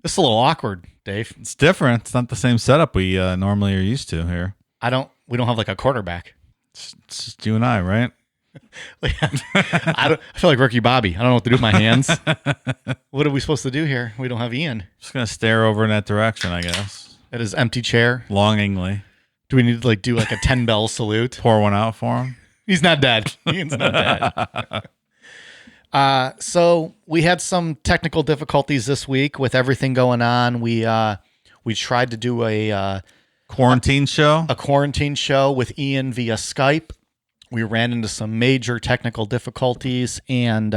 This is a little awkward, Dave. It's different. It's not the same setup we normally are used to here. We don't have like a quarterback. It's just you and I, right? I feel like Ricky Bobby. I don't know what to do with my hands. What are we supposed to do here? We don't have Ian. Just going to stare over in that direction, I guess. At his empty chair. Longingly. Do we need to do like a 10 bell salute? Pour one out for him? He's not dead. Ian's not dead. So we had some technical difficulties this week with everything going on. We tried to do a quarantine show with Ian via Skype. We ran into some major technical difficulties, and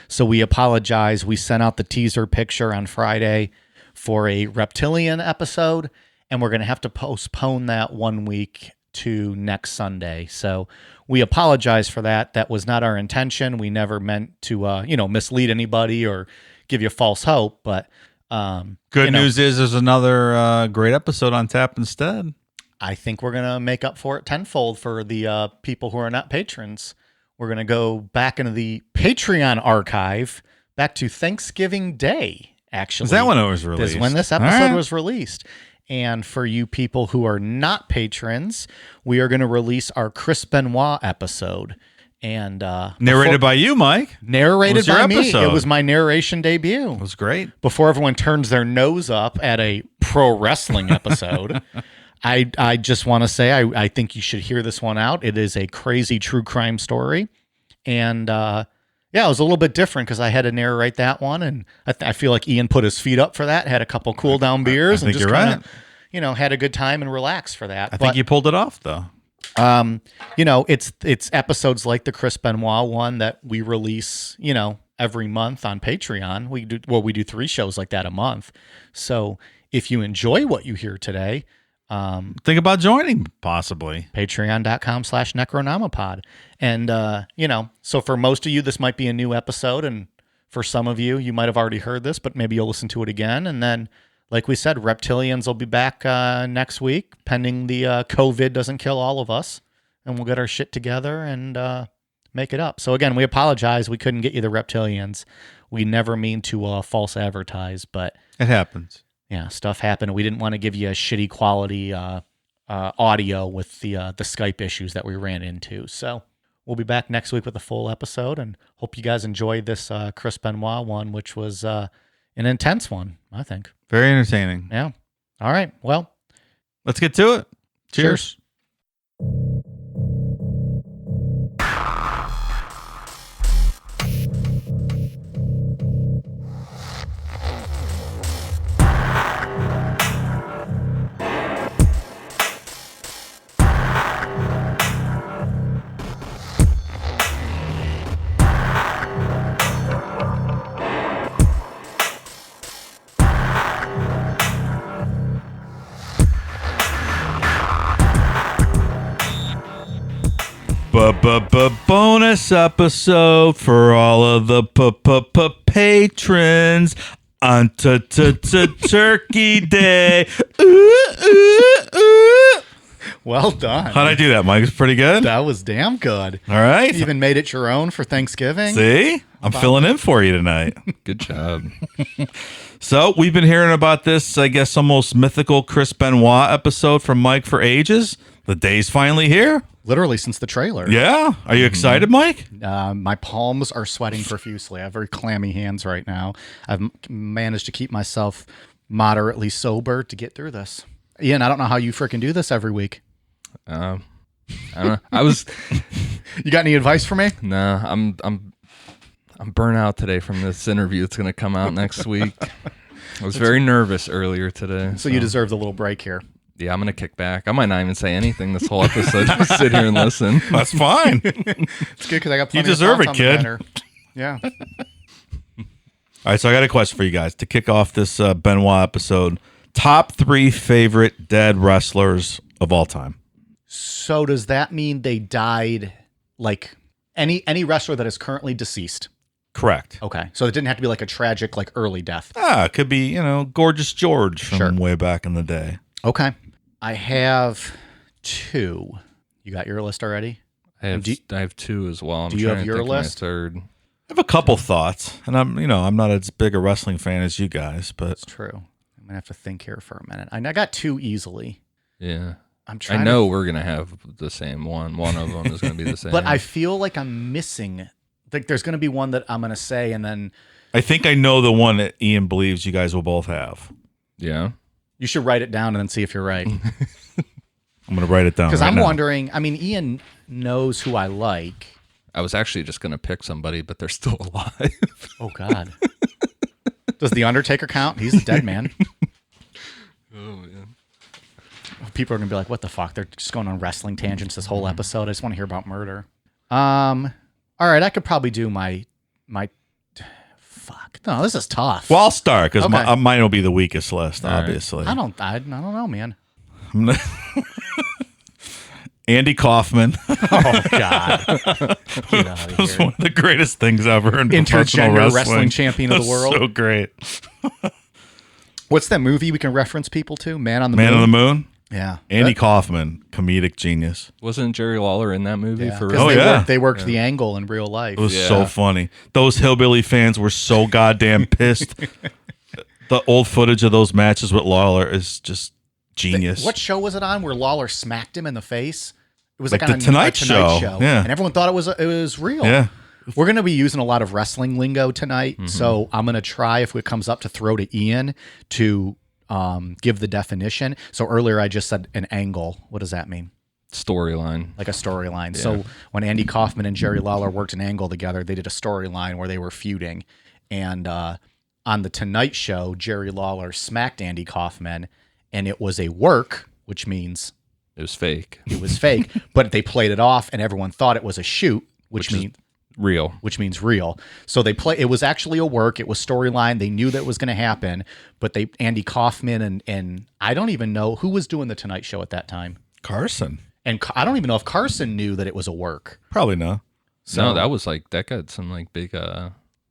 so we apologize. We sent out the teaser picture on Friday for a reptilian episode, and we're going to have to postpone that 1 week to next Sunday. So we apologize for that. That was not our intention. We never meant to, mislead anybody or give you false hope. But good news is there's another great episode on tap instead. I think we're going to make up for it tenfold for the people who are not patrons. We're going to go back into the Patreon archive, back to Thanksgiving Day, actually. Is that when it was released? Is when this episode was released. And for you people who are not patrons, we are going to release our Chris Benoit episode. And narrated by you, Mike. Narrated by me. Episode. It was my narration debut. It was great. Before everyone turns their nose up at a pro wrestling episode. I just want to say I think you should hear this one out. It is a crazy true crime story. And it was a little bit different because I had to narrate that one. And I feel like Ian put his feet up for that, had a couple cool down beers, and just kind of, had a good time and relaxed for that. I think you pulled it off, though. It's episodes like the Chris Benoit one that we release, every month on Patreon. We do 3 shows like that a month. So if you enjoy what you hear today, think about joining, possibly. Patreon.com/Necronomipod. And, so for most of you, this might be a new episode. And for some of you, you might have already heard this, but maybe you'll listen to it again. And then, like we said, Reptilians will be back next week, pending the COVID doesn't kill all of us. And we'll get our shit together and make it up. So again, we apologize. We couldn't get you the Reptilians. We never mean to false advertise, but it happens. Yeah, stuff happened. We didn't want to give you a shitty quality audio with the Skype issues that we ran into. So we'll be back next week with a full episode, and hope you guys enjoyed this Chris Benoit one, which was an intense one, I think. Very entertaining. Yeah. All right. Well, let's get to it. Cheers. Bonus episode for all of the patrons on Turkey Day. Well done. How'd I do that, Mike? It's pretty good. That was damn good. All right. You even made it your own for Thanksgiving. See? I'm filling in for you tonight. Good job. So we've been hearing about this, I guess, almost mythical Chris Benoit episode from Mike for ages. The day's finally here. Literally since the trailer. Yeah. Are you excited, Mike? My palms are sweating profusely. I have very clammy hands right now. I've managed to keep myself moderately sober to get through this. Ian, I don't know how you freaking do this every week. I don't know. You got any advice for me? No, I'm burnt out today from this interview that's going to come out next week. I was very nervous earlier today. So you deserve the little break here. Yeah, I'm going to kick back. I might not even say anything this whole episode. Just sit here and listen. That's fine. It's good because I got plenty You deserve of it, kid. Yeah. All right, so I got a question for you guys to kick off this Benoit episode. Top 3 favorite dead wrestlers of all time. So does that mean they died, like any wrestler that is currently deceased? Correct. Okay. So it didn't have to be like a tragic, like early death. It could be, Gorgeous George from way back in the day. Okay. I have 2. You got your list already? I have 2 as well. Do you have your list? Third. have a couple thoughts, and I'm not as big a wrestling fan as you guys, but It's true. I'm gonna have to think here for a minute. I got two easily. Yeah. I'm I trying. know we're going to have the same one. One of them is going to be the same. But I feel like I'm missing. Like there's gonna be one that I'm gonna say, and then I think I know the one that Ian believes you guys will both have. Yeah. you should write it down and then see if you're right. I'm going to write it down Because right I'm now. wondering. I mean, Ian knows who I like. I was actually just going to pick somebody, but they're still alive. Oh God. Does the Undertaker count? He's a dead man. Oh, yeah. People are gonna be like, "What the fuck?" They're just going on wrestling tangents this whole episode. I just want to hear about murder. All right, I could probably do my. Fuck. No, this is tough. Well, I'll start because Okay. mine will be the weakest list, All right. obviously. I don't know, man. Andy Kaufman Oh God. Get out of was here. one of the greatest things ever in professional Intergender wrestling. wrestling champion of the That's world. So great. What's that movie we can reference people to? Man on the Man Moon. on the Moon. Yeah. Andy Kaufman, comedic genius. Wasn't Jerry Lawler in that movie Yeah. for 'Cause real? Oh, they yeah. They worked the angle in real life. It was Yeah. so funny. Those hillbilly fans were so goddamn pissed. The old footage of those matches with Lawler is just genius. What show was it on where Lawler smacked him in the face? It was Like like, on the a Tonight Tonight Show. Yeah. And everyone thought it was real. Yeah. We're going to be using a lot of wrestling lingo tonight. Mm-hmm. So I'm going to try, if it comes up, to throw to Ian to give the definition. So earlier I just said an angle. What does that mean? Storyline. Like a storyline. So when Andy Kaufman and Jerry Lawler worked an angle together, they did a storyline where they were feuding. And on the Tonight Show, Jerry Lawler smacked Andy Kaufman, and it was a work, which means It was fake. it was fake, but they played it off, and everyone thought it was a shoot, which is means Real. real. So it was actually a work. It was storyline. They knew that was going to happen, but Andy Kaufman and I don't even know who was doing the Tonight Show at that time. Carson. And I don't even know if Carson knew that it was a work. Probably not. So No, that was like, that got some like big,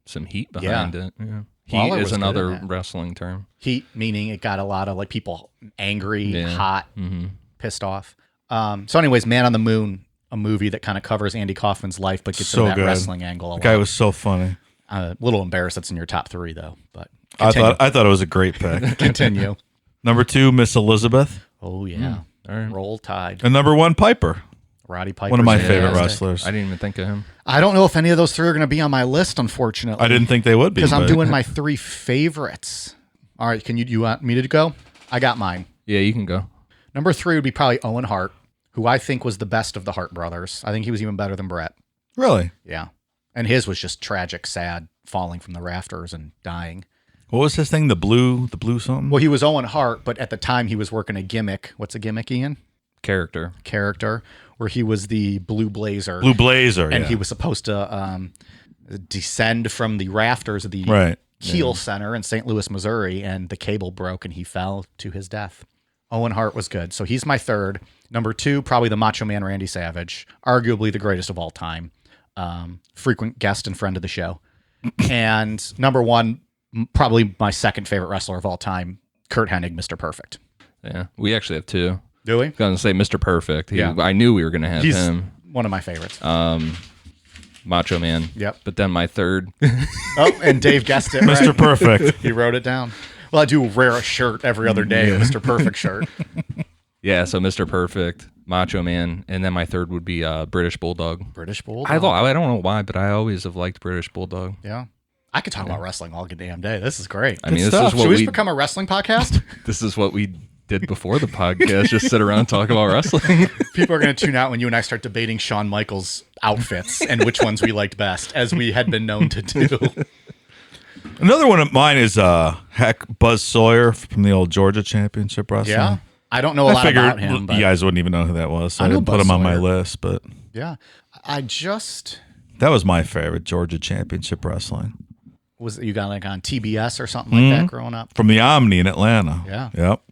some heat behind it. Yeah. Lawler Heat was is good at another that. wrestling term. heat, meaning it got a lot of like people angry, Yeah. hot, Mm-hmm. pissed off. So anyways, Man on the Moon, a movie that kind of covers Andy Kaufman's life, but gets So into that good. wrestling angle a The lot. guy was so funny. A little embarrassed that's in your top three though, but I continue. thought it was a great pick. Continue. Number 2, Miss Elizabeth. Oh yeah. All right. Roll Tide. And number 1, Piper. Roddy Piper. One of my favorite wrestlers. I didn't even think of him. I don't know if any of those three are going to be on my list, unfortunately. I didn't think they would be. because I'm but- doing my three favorites. All right, you want me to go? I got mine. Yeah, you can go. Number 3 would be probably Owen Hart, who I think was the best of the Hart brothers. I think he was even better than Brett. Really? Yeah. And his was just tragic, sad, falling from the rafters and dying. What was his thing? The blue something? Well, he was Owen Hart, but at the time he was working a gimmick. What's a gimmick, Ian? Character. Character, where he was the Blue Blazer. Blue Blazer. and yeah. he was supposed to descend from the rafters of the Right. Kiel Center in St. Louis, Missouri, and the cable broke and he fell to his death. Owen Hart was good. So he's my third. Number 2, probably the Macho Man Randy Savage, arguably the greatest of all time. Frequent guest and friend of the show. And number 1, probably my second favorite wrestler of all time, Kurt Hennig, Mr. Perfect. Yeah. We actually have two. Do we? I was going to say Mr. Perfect. Yeah. I knew we were going to have He's him. one of my favorites. Macho Man. Yep. But then my third. Oh, and Dave guessed it. Mr. Right? Perfect. He wrote it down. Well, I do wear a shirt every other day, a Mr. Perfect shirt. Yeah, so Mr. Perfect, Macho Man, and then my third would be British Bulldog. British Bulldog. I don't know why, but I always have liked British Bulldog. Yeah. I could talk about wrestling all damn day. This is great. I mean, Good this stuff. is Should what we we become a wrestling podcast? this is what we did before the podcast. Just sit around and talk about wrestling. People are going to tune out when you and I start debating Shawn Michaels' outfits and which ones we liked best, as we had been known to do. Another one of mine is Buzz Sawyer from the old Georgia Championship Wrestling. Yeah. I don't know a I lot figured about him, but you guys wouldn't even know who that was, so I I know didn't put Buzz him on my Sawyer. list, but yeah. I just that was my favorite, Georgia Championship Wrestling. was you got like on TBS or something like that growing up. From the Omni in Atlanta. Yeah. Yep.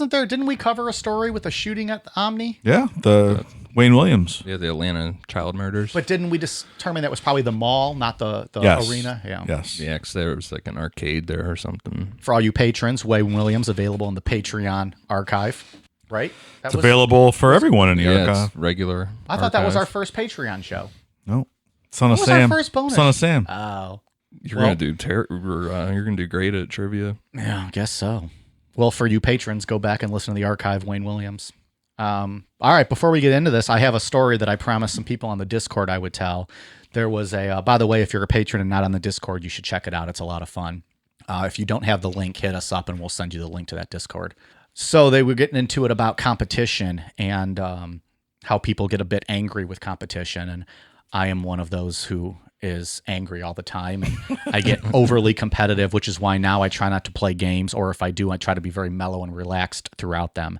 Didn't we cover a story with a shooting at the Omni? Yeah. The Wayne Williams. Yeah, the Atlanta child murders. But didn't we determine that was probably the mall, not the Yes. arena? Yeah. Yes. yeah, 'cause there was like an arcade there or something. For all you patrons, Wayne Williams available in the Patreon archive, right? That It's available for everyone in the Yeah, archive. it's regular. I thought that was our archive. first Patreon show. No. Son of What was Sam. our first bonus? Son of Sam. Oh, You're Well- you're gonna do great at trivia. yeah, I guess so. Well, for you patrons, go back and listen to the archive, Wayne Williams. All right, before we get into this, I have a story that I promised some people on the Discord I would tell. There was by the way, if you're a patron and not on the Discord, you should check it out. It's a lot of fun. If you don't have the link, hit us up and we'll send you the link to that Discord. So they were getting into it about competition and how people get a bit angry with competition. And I am one of those who is angry all the time. And I get overly competitive, which is why now I try not to play games. Or if I do, I try to be very mellow and relaxed throughout them.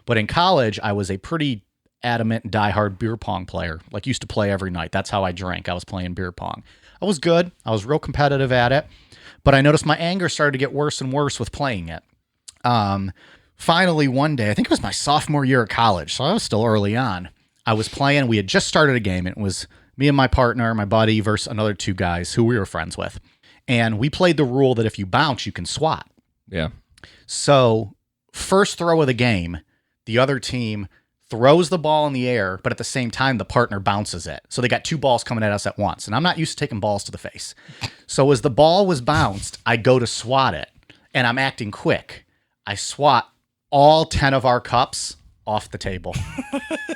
But in college, I was a pretty adamant, diehard beer pong player. Like, used to play every night. That's how I drank. I was playing beer pong. I was good. I was real competitive at it. But I noticed my anger started to get worse and worse with playing it. Finally, one day, I think it was my sophomore year of college, so I was still early on. I was playing. We had just started a game. It was me and my partner, my buddy, versus another two guys who we were friends with. And we played the rule that if you bounce, you can swat. Yeah. So first throw of the game, the other team throws the ball in the air, but at the same time, the partner bounces it. So they got two balls coming at us at once. And I'm not used to taking balls to the face. So as the ball was bounced, I go to swat it. And I'm acting quick. I swat all 10 of our cups off the table.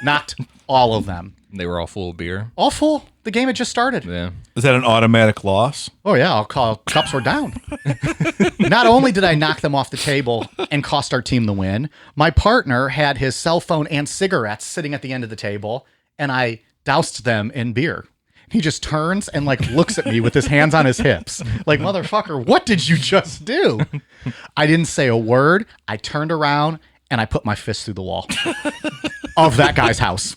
Knocked all of them. They were all full of beer. All full. The game had just started. Yeah. Is that an automatic loss? Oh, yeah. I'll call cups were down. Not only did I knock them off the table and cost our team the win, my partner had his cell phone and cigarettes sitting at the end of the table, and I doused them in beer. He just turns and like looks at me with his hands on his hips. Like, motherfucker, what did you just do? I didn't say a word. I turned around and I put my fist through the wall of that guy's house.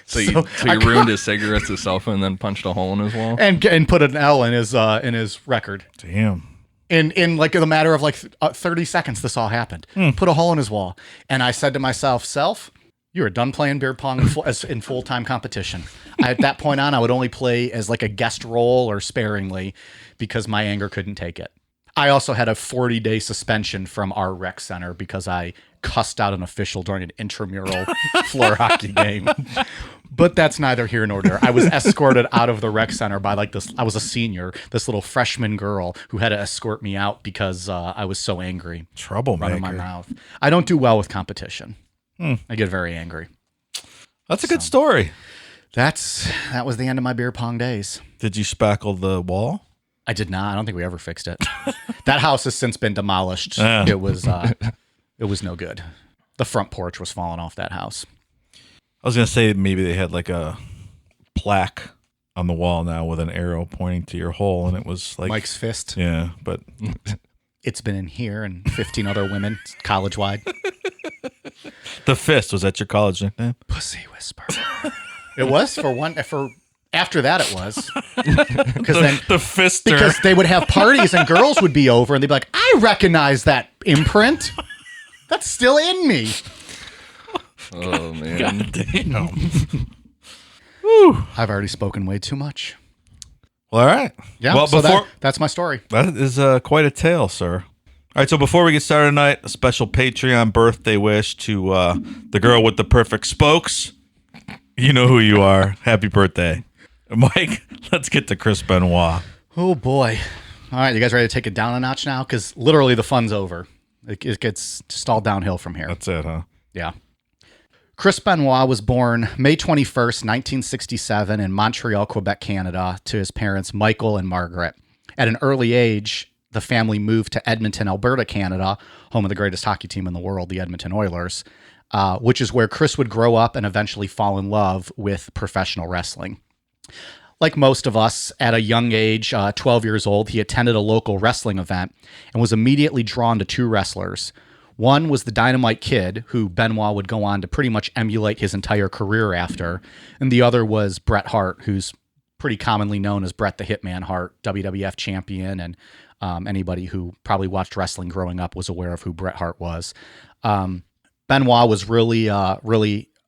So you ruined his cigarettes, his cell phone, and then punched a hole in his wall? and put an L in his record. Damn. In like the matter of like 30 seconds, this all happened. Put a hole in his wall. And I said to myself, self, you are done playing beer pong in full-time competition. At that point on, I would only play as like a guest role or sparingly because my anger couldn't take it. I also had a 40-day suspension from our rec center because I cussed out an official during an intramural floor hockey game. But that's neither here nor there. I was escorted out of the rec center by like this. I was a senior, this little freshman girl who had to escort me out because I was so angry. Troublemaker. Running my mouth. I don't do well with competition. I get very angry. That's a good story. That was the end of my beer pong days. Did you spackle the wall? I did not. I don't think we ever fixed it. That house has since been demolished. Yeah. It was no good. The front porch was falling off that house. I was going to say maybe they had like a plaque on the wall now with an arrow pointing to your hole, and it was like Mike's fist. Yeah, but It's been in here and 15 other women college-wide. the fist, was that your college nickname? Pussy whisper. It was for after that it was. Because then The fister. because they would have parties and girls would be over and they'd be like, I recognize that imprint. That's still in me. Oh, man. Damn. I've already spoken way too much. Well, all right. Yeah, Well, so before that's my story. that is quite a tale, sir. All right, so before we get started tonight, a special Patreon birthday wish to the girl with the perfect spokes. You know who you are. Happy birthday. Mike, let's get to Chris Benoit. Oh, boy. All right, you guys ready to take it down a notch now? Because literally the fun's over. It gets just all downhill from here. That's it, huh? Yeah. Chris Benoit was born May 21st, 1967 in Montreal, Quebec, Canada, to his parents Michael and Margaret. At an early age, the family moved to Edmonton, Alberta, Canada, home of the greatest hockey team in the world, the Edmonton Oilers, which is where Chris would grow up and eventually fall in love with professional wrestling. Like most of us, at a young age, 12 years old, he attended a local wrestling event and was immediately drawn to two wrestlers. One was the Dynamite Kid, who Benoit would go on to pretty much emulate his entire career after. And the other was Bret Hart, who's pretty commonly known as Bret the Hitman Hart, WWF champion. And anybody who probably watched wrestling growing up was aware of who Bret Hart was. Benoit was really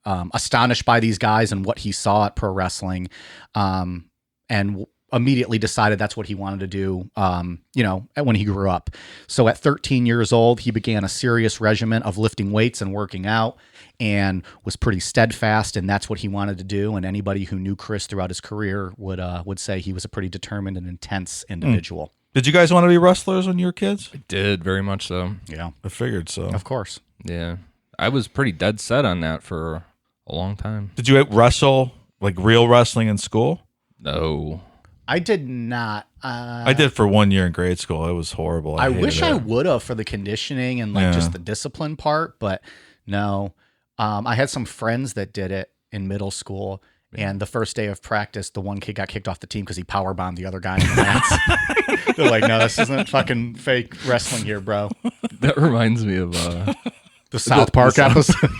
astonished by these guys and what he saw at pro wrestling. And immediately decided that's what he wanted to do, when he grew up. So at 13 years old, he began a serious regimen of lifting weights and working out, and was pretty steadfast, and that's what he wanted to do. And anybody who knew Chris throughout his career would say he was a pretty determined and intense individual. Did you guys want to be wrestlers when you were kids? I did, very much so. Yeah, I figured so. of course. Yeah. I was pretty dead set on that for a long time. Did you wrestle, like real wrestling in school? No. I did not. I did for 1 year in grade school. It was horrible. I hated wish it. I would have for the conditioning and just the discipline part, but no. I had some friends that did it in middle school, and the first day of practice, the one kid got kicked off the team because he powerbombed the other guy in the mats. They're like, no, this isn't fucking fake wrestling here, bro. That reminds me of The South Park episode.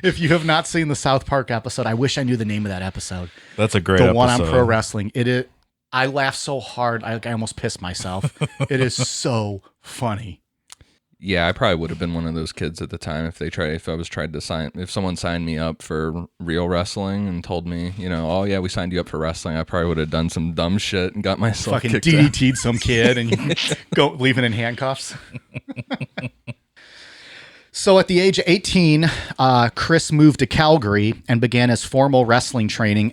If you have not seen the South Park episode, I wish I knew the name of that episode. That's a great The episode. one on pro wrestling. I laughed so hard, I almost pissed myself. It is so funny. Yeah, I probably would have been one of those kids at the time if someone signed me up for real wrestling and told me, oh yeah, we signed you up for wrestling, I probably would have done some dumb shit and got myself Fucking kicked out. DDT'd some kid and you leaving in handcuffs. So at the age of 18, Chris moved to Calgary and began his formal wrestling training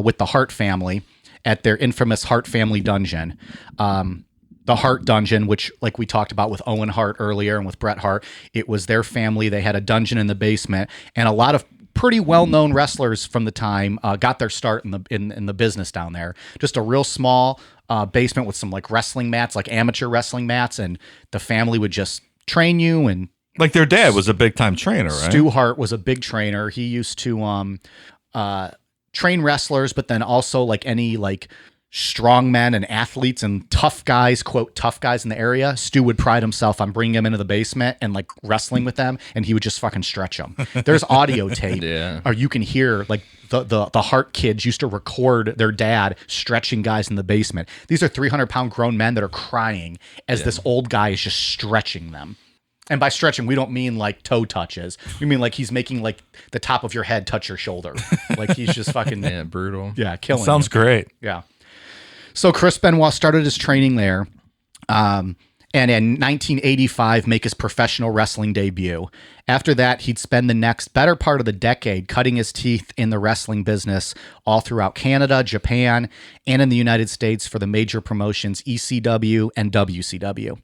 with the Hart family at their infamous Hart family dungeon. The Hart dungeon, which like we talked about with Owen Hart earlier and with Bret Hart, it was their family. They had a dungeon in the basement, and a lot of pretty well-known wrestlers from the time got their start in the business down there. Just a real small basement with some like wrestling mats, like amateur wrestling mats, and the family would just train you. And like their dad was a big time trainer, right? Stu Hart was a big trainer. He used to train wrestlers, but then also like any like strongmen and athletes and tough guys, quote, tough guys in the area. Stu would pride himself on bringing them into the basement and like wrestling with them, and he would just fucking stretch them. There's audio tape, or you can hear like the Hart kids used to record their dad stretching guys in the basement. These are 300-pound grown men that are crying as this old guy is just stretching them. And by stretching, we don't mean like toe touches. We mean like he's making like the top of your head touch your shoulder. Like he's just fucking brutal. Yeah, killing. Sounds great. Yeah. So Chris Benoit started his training there, and in 1985 make his professional wrestling debut. After that, he'd spend the next better part of the decade cutting his teeth in the wrestling business all throughout Canada, Japan, and in the United States for the major promotions ECW and WCW.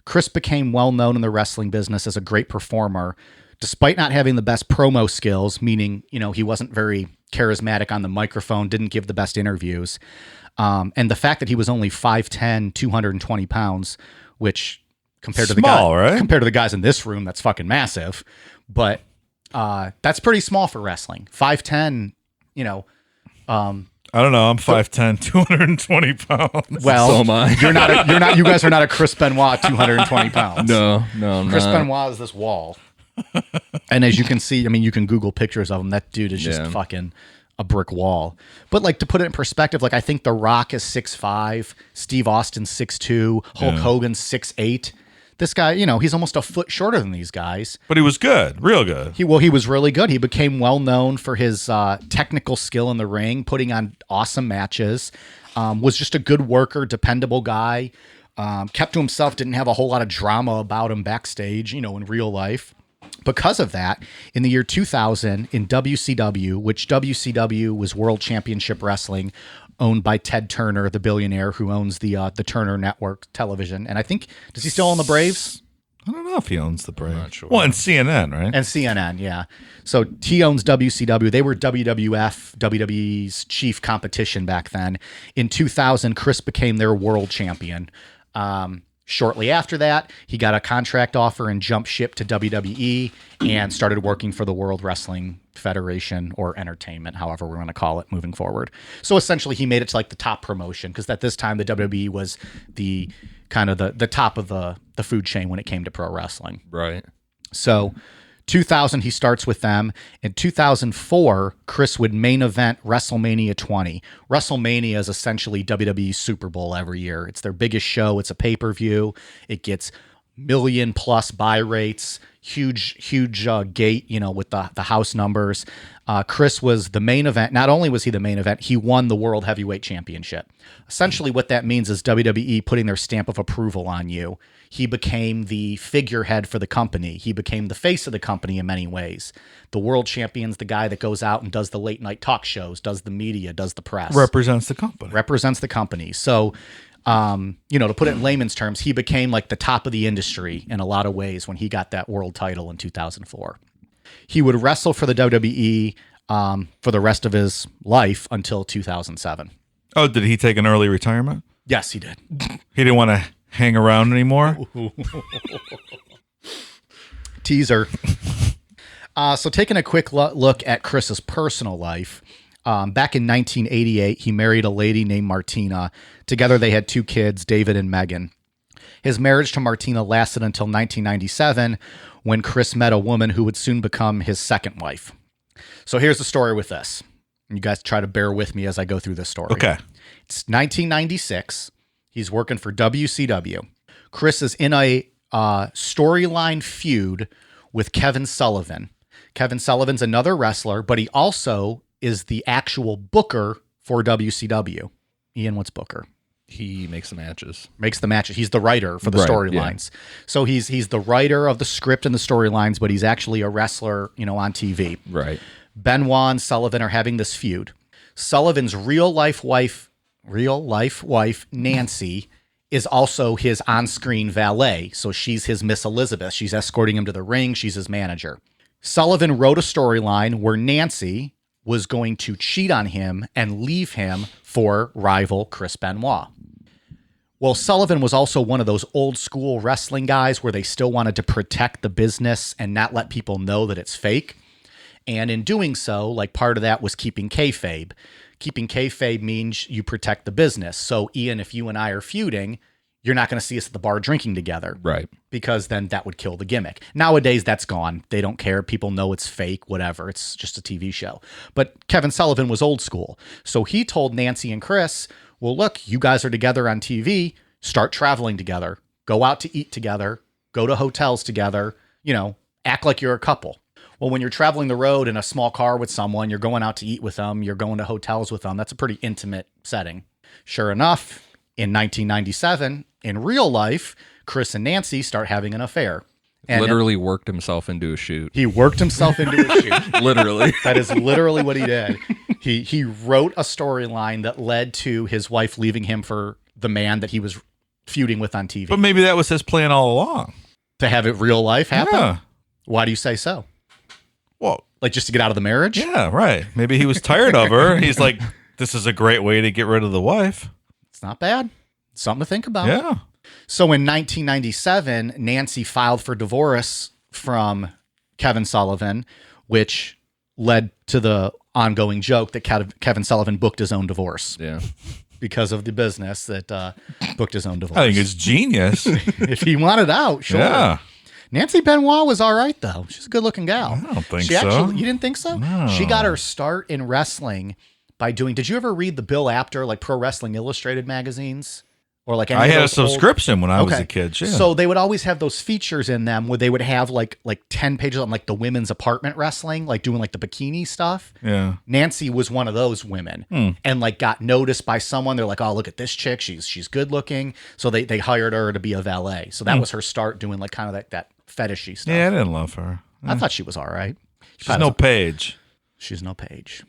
Chris became well known in the wrestling business as a great performer, despite not having the best promo skills, meaning, he wasn't very charismatic on the microphone, didn't give the best interviews. And the fact that he was only 5'10", 220 pounds, which compared to the guys in this room, that's fucking massive. But that's pretty small for wrestling. 5'10", I don't know. I'm 5'10", 220 pounds. Well, So am I. you guys are not a Chris Benoit 220 pounds. No, Chris not. Benoit is this wall. And as you can see, you can Google pictures of him. That dude is just fucking a brick wall. But like to put it in perspective, like I think The Rock is 6'5", Steve Austin's 6'2", Hulk Hogan's 6'8". This guy, he's almost a foot shorter than these guys. But he was good, real good. He was really good. He became well known for his technical skill in the ring, putting on awesome matches. Was just a good worker, dependable guy. Kept to himself, didn't have a whole lot of drama about him backstage, in real life. Because of that, in the year 2000, in WCW, which WCW was World Championship Wrestling, owned by Ted Turner, the billionaire who owns the Turner Network television. And I think, does he still own the Braves? I don't know if he owns the Braves. I'm not sure. Well, and CNN, right? And CNN, yeah. So he owns WCW. They were WWE's chief competition back then. In 2000, Chris became their world champion. Shortly after that, he got a contract offer and jumped ship to WWE and started working for the World Wrestling Federation, or entertainment, however we're going to call it moving forward. So essentially he made it to like the top promotion, because at this time the WWE was the kind of the top of the food chain when it came to pro wrestling. Right. So 2000, he starts with them. In 2004, Chris would main event WrestleMania 20. WrestleMania is essentially WWE's Super Bowl every year. It's their biggest show. It's a pay-per-view. It gets million plus buy rates, huge gate, with the house numbers. Chris was the main event. Not only was he the main event, he won the World Heavyweight Championship. Essentially what that means is WWE putting their stamp of approval on you. He became the figurehead for the company. He became the face of the company in many ways. The world champion's the guy that goes out and does the late night talk shows, does the media, does the press. Represents the company. Represents the company. So, to put it in layman's terms, he became like the top of the industry in a lot of ways when he got that world title in 2004. He would wrestle for the WWE for the rest of his life until 2007. Oh, did he take an early retirement? Yes, he did. He didn't want to hang around anymore? Teaser. So taking a quick look at Chris's personal life, back in 1988, he married a lady named Martina. Together, they had 2 kids, David and Megan. His marriage to Martina lasted until 1997, when Chris met a woman who would soon become his second wife. So here's the story with this. You guys try to bear with me as I go through this story. Okay. It's 1996. He's working for WCW. Chris is in a storyline feud with Kevin Sullivan. Kevin Sullivan's another wrestler, but he also is the actual booker for WCW. Ian, what's booker? He makes the matches. Makes the matches. He's the writer for the Right, storylines. yeah. So he's the writer of the script and the storylines, but he's actually a wrestler, on TV. Right. Benoit and Sullivan are having this feud. Sullivan's real life wife, Nancy, is also his on-screen valet. So she's his Miss Elizabeth. She's escorting him to the ring. She's his manager. Sullivan wrote a storyline where Nancy was going to cheat on him and leave him for rival Chris Benoit. Well, Sullivan was also one of those old school wrestling guys where they still wanted to protect the business and not let people know that it's fake. And in doing so, like part of that was keeping kayfabe. Keeping kayfabe means you protect the business. So Ian, if you and I are feuding, you're not going to see us at the bar drinking together. Right. Because then that would kill the gimmick. Nowadays, that's gone. They don't care. People know it's fake, whatever. It's just a TV show. But Kevin Sullivan was old school. So he told Nancy and Chris, well, look, you guys are together on TV. Start traveling together. Go out to eat together. Go to hotels together. Act like you're a couple. Well, when you're traveling the road in a small car with someone, you're going out to eat with them. You're going to hotels with them. That's a pretty intimate setting. Sure enough, in 1997, in real life, Chris and Nancy start having an affair. And literally worked himself into a shoot. He worked himself into a shoot. Literally. That is literally what he did. He wrote a storyline that led to his wife leaving him for the man that he was feuding with on TV. But maybe that was his plan all along. To have it real life happen? Yeah. Why do you say so? Well, like just to get out of the marriage? Yeah, right. Maybe he was tired of her. He's like, this is a great way to get rid of the wife. It's not bad. Something to think about. Yeah. So in 1997, Nancy filed for divorce from Kevin Sullivan, which led to the ongoing joke that Kevin Sullivan booked his own divorce. Yeah. Because of the business that booked his own divorce. I think it's genius. If he wanted out, sure. Yeah. Nancy Benoit was all right, though. She's a good-looking gal. I don't think she so. Actually, you didn't think so? No. She got her start in wrestling by doing... Did you ever read the Bill Apter, like Pro Wrestling Illustrated magazines? Or like any I of had a those subscription when I was a kid. Yeah. So they would always have those features in them where they would have like 10 pages on like the women's apartment wrestling, like doing like the bikini stuff. Yeah. Nancy was one of those women and like got noticed by someone. They're like, oh, look at this chick. She's good looking. So they hired her to be a valet. So that was her start doing like kind of like that fetishy stuff. Yeah, I didn't love her. I thought she was all right. She's no Paige. She's no Paige.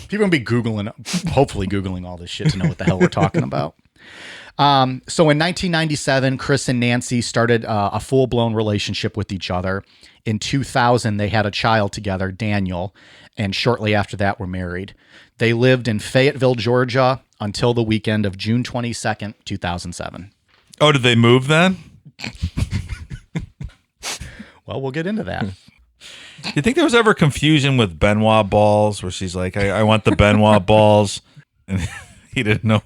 People gonna be hopefully Googling all this shit to know what the hell we're talking about. So in 1997, Chris and Nancy started a full-blown relationship with each other. In 2000, they had a child together, Daniel, and shortly after that were married. They lived in Fayetteville, Georgia until the weekend of June 22nd, 2007. Oh, did they move then? Well, we'll get into that. Do you think there was ever confusion with Benoit balls where she's like, I want the Benoit balls, and he didn't know?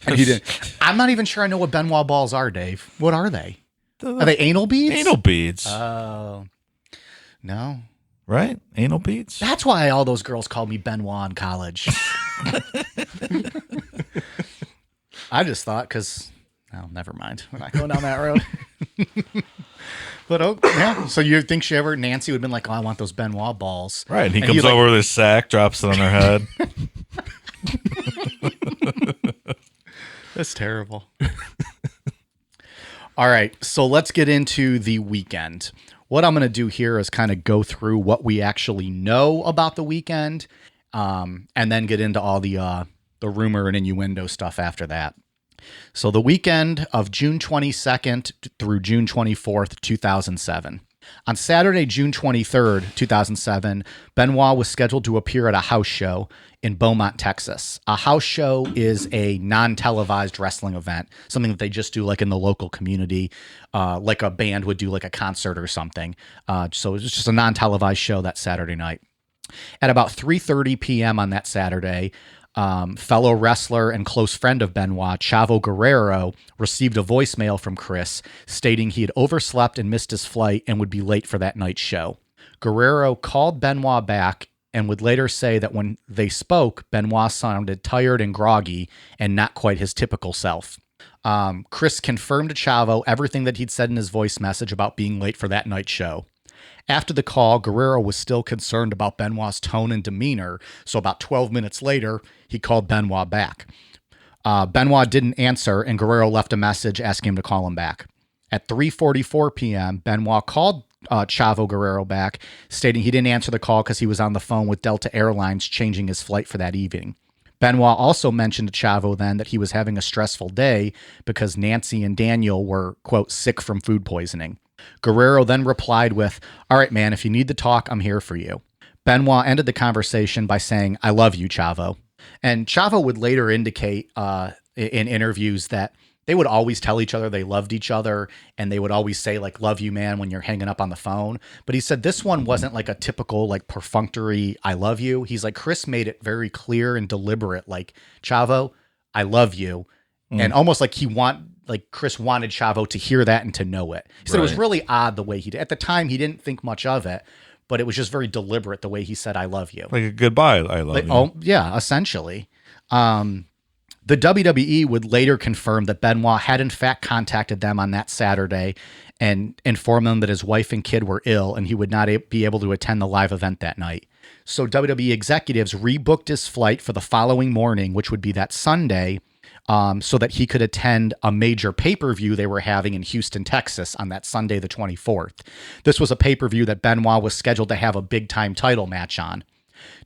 He didn't. I'm not even sure I know what Benoit balls are, Dave. What are they? Are they anal beads? Anal beads. Oh. No. Right? Anal beads? That's why all those girls called me Benoit in college. I just thought because Oh, never mind. We're not going down that road. But yeah. So you think Nancy would have been like, "Oh, I want those Benoit balls." Right. And he And comes like, over with his sack, drops it on her head. That's terrible. All right. So let's get into the weekend. What I'm going to do here is kind of go through what we actually know about the weekend, and then get into all the rumor and innuendo stuff after that. So the weekend of June 22nd through June 24th, 2007. On Saturday, June 23rd, 2007, Benoit was scheduled to appear at a house show in Beaumont, Texas. A house show is a non-televised wrestling event, something that they just do like in the local community, like a band would do like a concert or something. So it was just a non-televised show that Saturday night. At about 3:30 p.m. on that Saturday, fellow wrestler and close friend of Benoit, Chavo Guerrero, received a voicemail from Chris stating he had overslept and missed his flight and would be late for that night's show. Guerrero called Benoit back and would later say that when they spoke, Benoit sounded tired and groggy and not quite his typical self. Chris confirmed to Chavo everything that he'd said in his voice message about being late for that night's show. After the call, Guerrero was still concerned about Benoit's tone and demeanor, so about 12 minutes later, he called Benoit back. Benoit didn't answer, and Guerrero left a message asking him to call him back. At 3:44 p.m., Benoit called Chavo Guerrero back, stating he didn't answer the call because he was on the phone with Delta Airlines changing his flight for that evening. Benoit also mentioned to Chavo then that he was having a stressful day because Nancy and Daniel were, quote, sick from food poisoning. Guerrero then replied with, "All right, man, if you need to talk, I'm here for you." Benoit ended the conversation by saying, "I love you, Chavo." And Chavo would later indicate in interviews that they would always tell each other they loved each other, and they would always say, like, "Love you, man," when you're hanging up on the phone. But he said this one wasn't like a typical, like, perfunctory "I love you." He's like, Chris made it very clear and deliberate, like, "Chavo, I love you." And almost like Chris wanted Chavo to hear that and to know it. He said it was really odd the way he did. At the time, he didn't think much of it, but it was just very deliberate the way he said, "I love you." Like a goodbye, I love you. Oh, yeah, essentially. The WWE would later confirm that Benoit had in fact contacted them on that Saturday and informed them that his wife and kid were ill and he would not be able to attend the live event that night. So WWE executives rebooked his flight for the following morning, which would be that Sunday, so that he could attend a major pay-per-view they were having in Houston, Texas on that Sunday, the 24th. This was a pay-per-view that Benoit was scheduled to have a big-time title match on.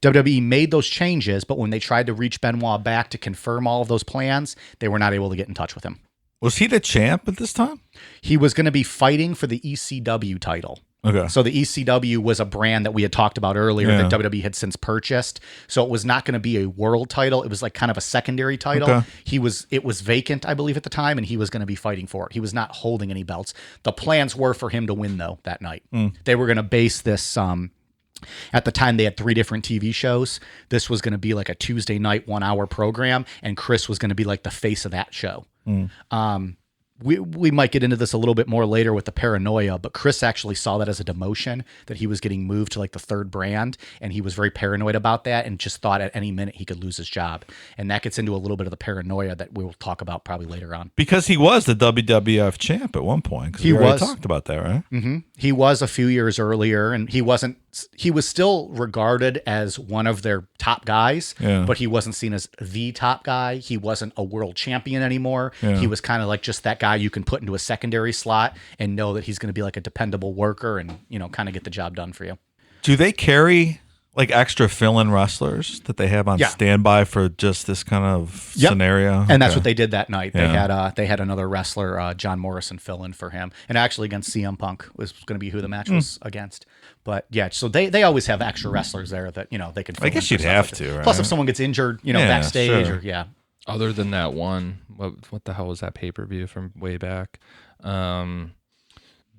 WWE made those changes, but when they tried to reach Benoit back to confirm all of those plans, they were not able to get in touch with him. Was he the champ at this time? He was going to be fighting for the ECW title. Okay. So the ECW was a brand that we had talked about earlier that WWE had since purchased. So it was not going to be a world title. It was like kind of a secondary title. Okay. It was vacant, I believe, at the time, and he was going to be fighting for it. He was not holding any belts. The plans were for him to win, though, that night. They were going to base this. At the time, they had 3 different TV shows. This was going to be like a Tuesday night 1-hour program, and Chris was going to be like the face of that show. We might get into this a little bit more later with the paranoia, but Chris actually saw that as a demotion, that he was getting moved to like the 3rd brand, and he was very paranoid about that and just thought at any minute he could lose his job. And that gets into a little bit of the paranoia that we will talk about probably later on. Because he was the WWF champ at one point. He already was. Talked about that, right? Mm-hmm. He was a few years earlier, and he was still regarded as one of their top guys, but he wasn't seen as the top guy. He wasn't a world champion anymore. He was kind of like just that guy you can put into a secondary slot and know that he's going to be like a dependable worker and, kind of get the job done for you. Do they carry like extra fill-in wrestlers that they have on standby for just this kind of scenario? And that's what they did that night. They had another wrestler, John Morrison, fill in for him. And actually against CM Punk was going to be who the match was against. But yeah, so they always have extra wrestlers there that, they can fill in. I guess you'd have to, right? Plus if someone gets injured, backstage or Other than that one, what the hell was that pay-per-view from way back? The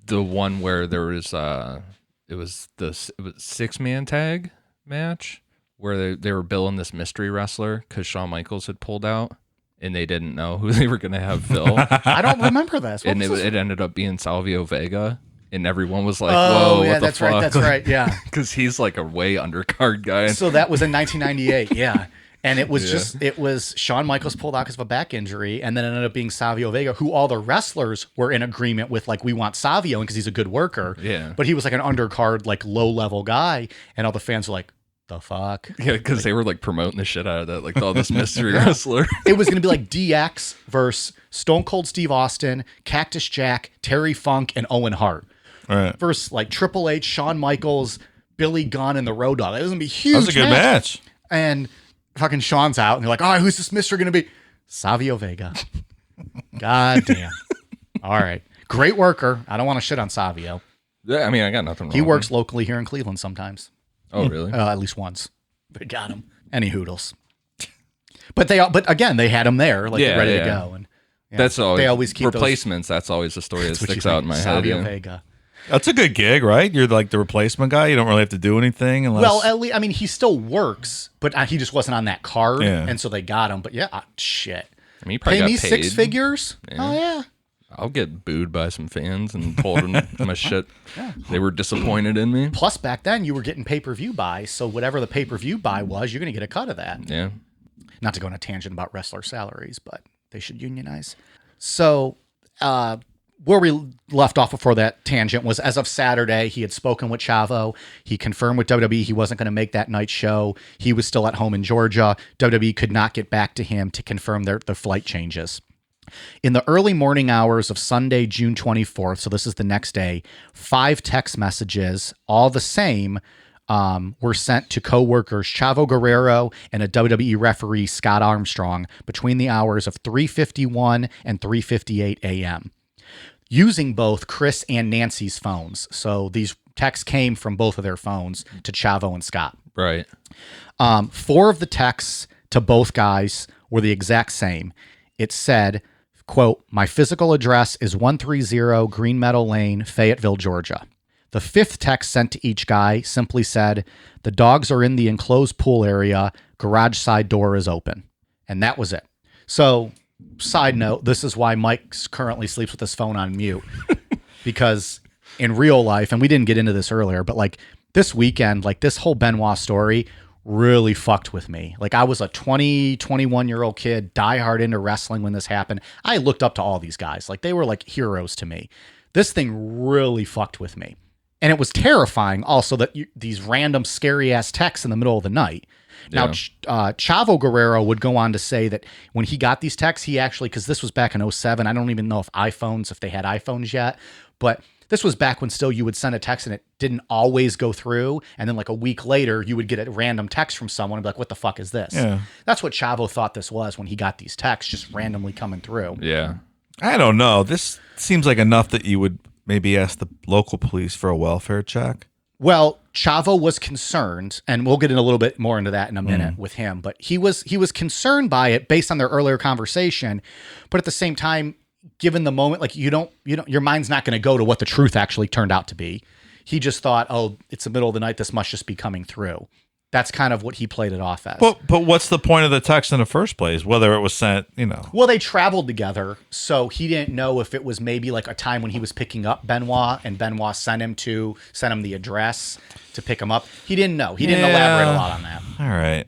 one where there was it was 6-man tag match where they were billing this mystery wrestler because Shawn Michaels had pulled out and they didn't know who they were going to have fill. I don't remember this. And it ended up being Salvio Vega. And everyone was like, "Oh, whoa, yeah, what the that's fuck?" right, that's right, yeah." Because he's like a way undercard guy. So that was in 1998, yeah. And it was it was Shawn Michaels pulled out because of a back injury, and then it ended up being Savio Vega, who all the wrestlers were in agreement with, like, we want Savio because he's a good worker. Yeah. But he was like an undercard, like low-level guy, and all the fans were like, the fuck? Yeah, because they were like promoting the shit out of that, like all this mystery wrestler. It was going to be like DX versus Stone Cold Steve Austin, Cactus Jack, Terry Funk, and Owen Hart. Right. Versus like Triple H, Shawn Michaels, Billy Gunn, and the Road Dogg. It was going to be huge. That was a good match. And fucking Shawn's out, and they're like, all right, who's this mister going to be? Savio Vega. God damn. All right. Great worker. I don't want to shit on Savio. Yeah, I mean, I got nothing wrong. He works locally here in Cleveland sometimes. Oh, really? At least once. They got him. Any hoodles. But again, they had him there, like ready to go. And that's always, they always keep replacements. That's always the story that sticks out in my head. Savio Vega. That's a good gig, right? You're like the replacement guy. You don't really have to do anything unless. Well, at least, I mean, he still works, but he just wasn't on that card, Yeah. and so they got him. But yeah, shit. I mean, he probably Pay got me paid. 6 figures? Yeah. Oh yeah. I'll get booed by some fans and told them my shit. They were disappointed in me. Plus, back then you were getting pay-per-view buys, so whatever the pay-per-view buy was, you're going to get a cut of that. Yeah. Not to go on a tangent about wrestler salaries, but they should unionize. So, where we left off before that tangent was, as of Saturday, he had spoken with Chavo. He confirmed with WWE he wasn't going to make that night show. He was still at home in Georgia. WWE could not get back to him to confirm their flight changes. In the early morning hours of Sunday, June 24th, so this is the next day, 5 text messages, all the same, were sent to co-workers Chavo Guerrero and a WWE referee, Scott Armstrong, between the hours of 3:51 and 3:58 a.m., using both Chris and Nancy's phones. So these texts came from both of their phones to Chavo and Scott. Right. 4 of the texts to both guys were the exact same. It said, quote, "My physical address is 130 Green Meadow Lane, Fayetteville, Georgia." The 5th text sent to each guy simply said, "The dogs are in the enclosed pool area. Garage side door is open." And that was it. So, side note, this is why Mike currently sleeps with his phone on mute. Because in real life, and we didn't get into this earlier, but like this weekend, like this whole Benoit story really fucked with me. Like I was a 21-year-old kid, diehard into wrestling when this happened. I looked up to all these guys. Like they were like heroes to me. This thing really fucked with me. And it was terrifying also that these random scary ass texts in the middle of the night. Now, Chavo Guerrero would go on to say that when he got these texts, he actually, because this was back in 2007, I don't even know if they had iPhones yet, but this was back when still you would send a text and it didn't always go through. And then like a week later, you would get a random text from someone and be like, what the fuck is this? Yeah. That's what Chavo thought this was when he got these texts just randomly coming through. Yeah. I don't know. This seems like enough that you would maybe ask the local police for a welfare check. Well, Chavo was concerned, and we'll get in a little bit more into that in a minute with him, but he was concerned by it based on their earlier conversation. But at the same time, given the moment, like you don't, your mind's not going to go to what the truth actually turned out to be. He just thought, oh, it's the middle of the night. This must just be coming through. That's kind of what he played it off as. But what's the point of the text in the first place? Whether it was sent, Well, they traveled together, so he didn't know if it was maybe like a time when he was picking up Benoit, and Benoit sent him the address to pick him up. He didn't know. He didn't elaborate a lot on that. All right.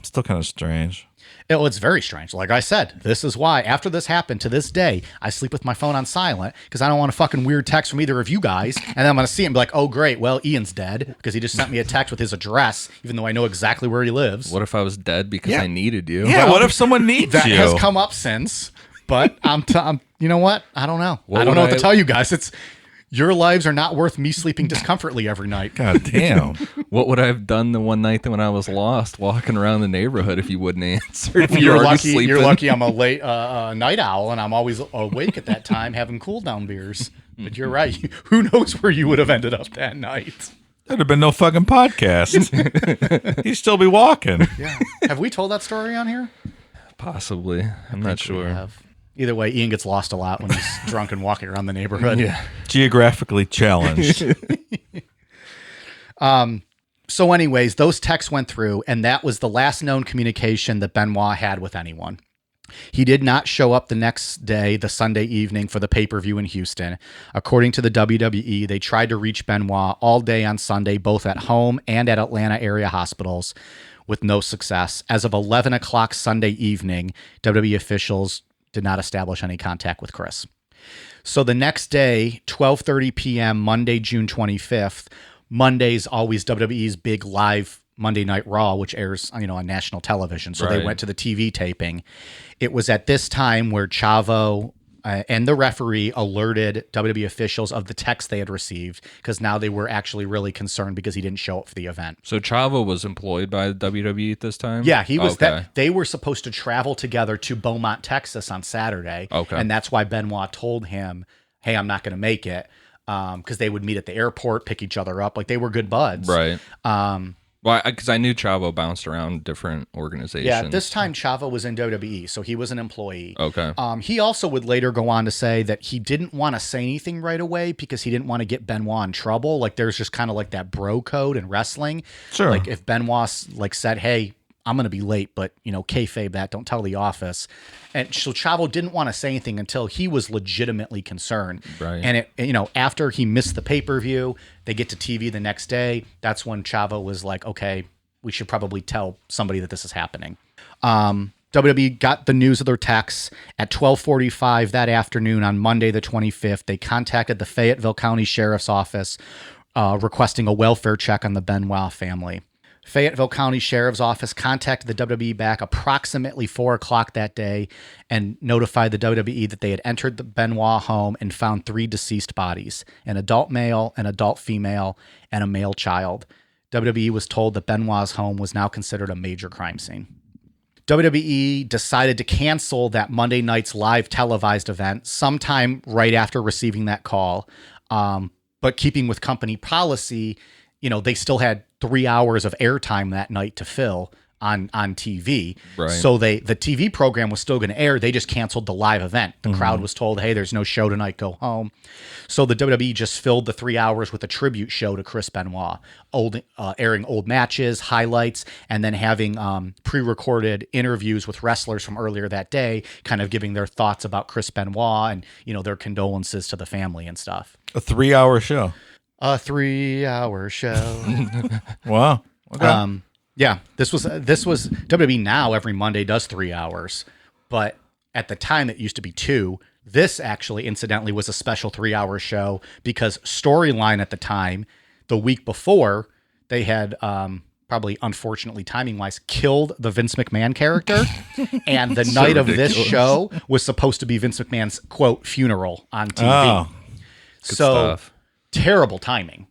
Still kind of strange. It's very strange. Like I said, this is why after this happened to this day, I sleep with my phone on silent because I don't want a fucking weird text from either of you guys. And then I'm going to see it and be like, oh, great. Well, Ian's dead because he just sent me a text with his address, even though I know exactly where he lives. What if I was dead because I needed you? Yeah, what if someone needs that you? has come up since, but I'm you know what? I don't know. I don't know what to tell you guys. Your lives are not worth me sleeping discomfortably every night. God damn. What would I have done the one night when I was lost walking around the neighborhood if you wouldn't answer? If You're were already lucky. sleeping? You're lucky. I'm a late night owl, and I'm always awake at that time having cool down beers. But you're right. Who knows where you would have ended up that night? There'd have been no fucking podcast. He'd still be walking. Yeah. Have we told that story on here? Possibly. I'm not sure. Either way, Ian gets lost a lot when he's drunk and walking around the neighborhood. Yeah. Geographically challenged. So anyways, those texts went through, and that was the last known communication that Benoit had with anyone. He did not show up the next day, the Sunday evening, for the pay-per-view in Houston. According to the WWE, they tried to reach Benoit all day on Sunday, both at home and at Atlanta area hospitals. with no success. As of 11 o'clock Sunday evening, WWE officials did not establish any contact with Chris. So the next day, 12:30 p.m., Monday, June 25th, Monday's always WWE's big live Monday Night Raw, which airs, on national television. So they Right. went to the TV taping. It was at this time where Chavo and the referee alerted WWE officials of the text they had received, because now they were actually really concerned because he didn't show up for the event. So Chavo was employed by WWE at this time? Yeah, he was. Okay. They were supposed to travel together to Beaumont, Texas on Saturday. Okay. And that's why Benoit told him, hey, I'm not going to make it, because they would meet at the airport, pick each other up. Like, they were good buds. Right. Well, because I knew Chavo bounced around different organizations. Yeah, this time Chavo was in WWE, so he was an employee. Okay. He also would later go on to say that he didn't want to say anything right away because he didn't want to get Benoit in trouble. Like, there's just kind of like that bro code in wrestling. Sure. Like, if Benoit said, hey, I'm going to be late, but, kayfabe that, don't tell the office. And so Chavo didn't want to say anything until he was legitimately concerned. Right. And after he missed the pay-per-view, they get to TV the next day. That's when Chavo was like, okay, we should probably tell somebody that this is happening. WWE got the news of their texts at 12:45 that afternoon on Monday the 25th. They contacted the Fayetteville County Sheriff's Office requesting a welfare check on the Benoit family. Fayetteville County Sheriff's Office contacted the WWE back approximately 4 o'clock that day and notified the WWE that they had entered the Benoit home and found 3 deceased bodies, an adult male, an adult female, and a male child. WWE was told that Benoit's home was now considered a major crime scene. WWE decided to cancel that Monday night's live televised event sometime right after receiving that call. But keeping with company policy, they still had 3 hours of airtime that night to fill on TV. Right. So the TV program was still going to air. They just canceled the live event. The crowd was told, hey, there's no show tonight, go home. So the WWE just filled the 3 hours with a tribute show to Chris Benoit, airing old matches, highlights, and then having pre-recorded interviews with wrestlers from earlier that day, kind of giving their thoughts about Chris Benoit and, their condolences to the family and stuff. A 3-hour show. A 3-hour show. Wow. Okay. Yeah, this was WWE now every Monday does 3 hours, but at the time it used to be 2. This actually, incidentally, was a special 3-hour show because Storyline at the time, the week before, they had probably unfortunately timing wise killed the Vince McMahon character, and the night of this show was supposed to be Vince McMahon's quote funeral on TV. Oh. Good So stuff. terrible timing.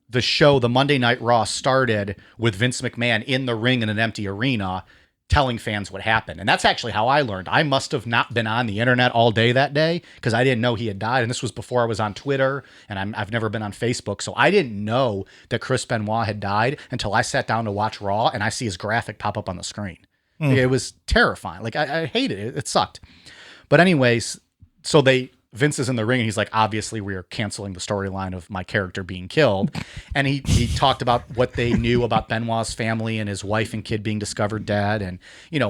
The show, the Monday Night Raw, started with Vince McMahon in the ring in an empty arena telling fans what happened. And that's actually how I learned. I must have not been on the internet all day that day because I didn't know he had died. And this was before I was on Twitter, and I've never been on Facebook. So I didn't know that Chris Benoit had died until I sat down to watch Raw and I see his graphic pop up on the screen. It was terrifying. Like, I hated it. It sucked. But anyways, so Vince is in the ring and he's like, obviously we are canceling the storyline of my character being killed. And he talked about what they knew about Benoit's family and his wife and kid being discovered dead. And,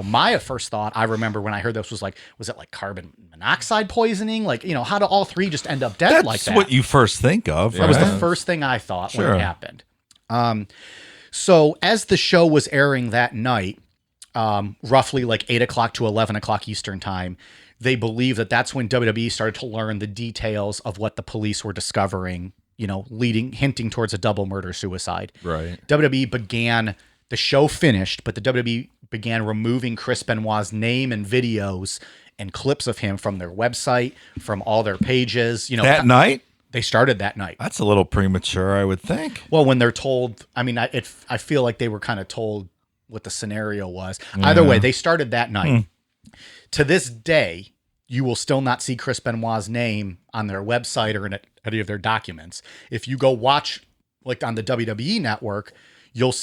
my first thought, I remember when I heard this was it like carbon monoxide poisoning? Like, how do all 3 just end up dead like that? That's what you first think of. That was right? the first thing I thought when Sure. it happened. So as the show was airing that night, roughly like 8 o'clock to 11 o'clock Eastern time, they believe that that's when WWE started to learn the details of what the police were discovering, hinting towards a double murder suicide. Right. The show finished, but the WWE began removing Chris Benoit's name and videos and clips of him from their website, from all their pages. That night? They started that night. That's a little premature, I would think. Well, when they're told, I feel like they were kind of told what the scenario was. Either way, they started that night. To this day, you will still not see Chris Benoit's name on their website or in any of their documents. If you go watch, like on the WWE network,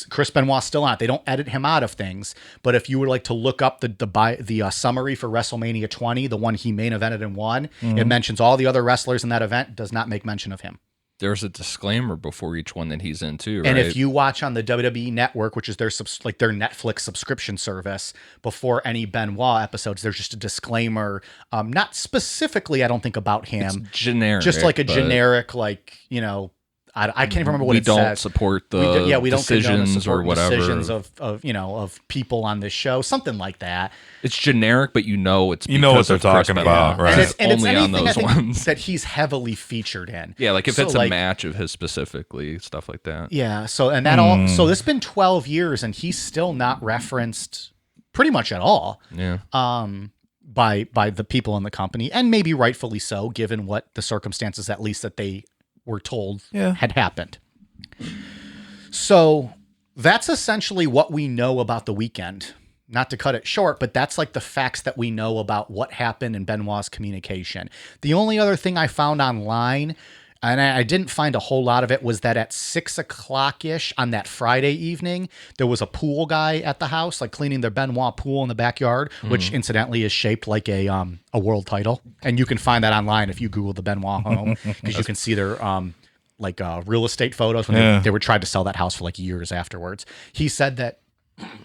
Chris Benoit's still on it. They don't edit him out of things. But if you would like to look up the summary for WrestleMania 20, the one he main evented and won, it mentions all the other wrestlers in that event, does not make mention of him. There's a disclaimer before each one that he's in too, right? And if you watch on the WWE Network, which is their Netflix subscription service, before any Benoit episodes, there's just a disclaimer, not specifically, I don't think, about him. It's generic. Just like a but- generic, I can't remember what we it don't says. support the We don't condone the decisions support or whatever. decisions of people on this show, something like that. It's generic, but it's what because they're of Chris talking Benoit. about, right? And it's only on anything I those think ones. that he's heavily featured in. Yeah, like if So, it's a match of his specifically, stuff like that. Yeah. So and that all. So this has been 12 years, and he's still not referenced pretty much at all. Yeah. By the people in the company, and maybe rightfully so, given what the circumstances, at least that they were told had happened. So that's essentially what we know about the weekend. Not to cut it short, but that's like the facts that we know about what happened in Benoit's communication. The only other thing I found online, and I didn't find a whole lot of it, was that at 6 o'clock-ish on that Friday evening, there was a pool guy at the house, like cleaning their Benoit pool in the backyard, which incidentally is shaped like a world title. And you can find that online if you Google the Benoit home, because you can see their real estate photos when they were trying to sell that house for like years afterwards. He said that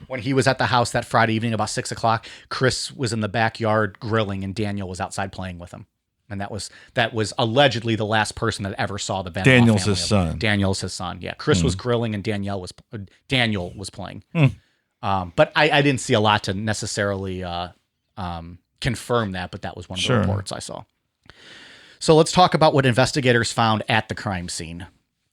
when he was at the house that Friday evening about 6 o'clock, Chris was in the backyard grilling and Daniel was outside playing with him. And that was allegedly the last person that ever saw the Benoit Daniel's family. his son. Daniel's his son. Yeah. Chris was grilling and Daniel was playing. But I didn't see a lot to necessarily confirm that, but that was one of the reports I saw. So let's talk about what investigators found at the crime scene.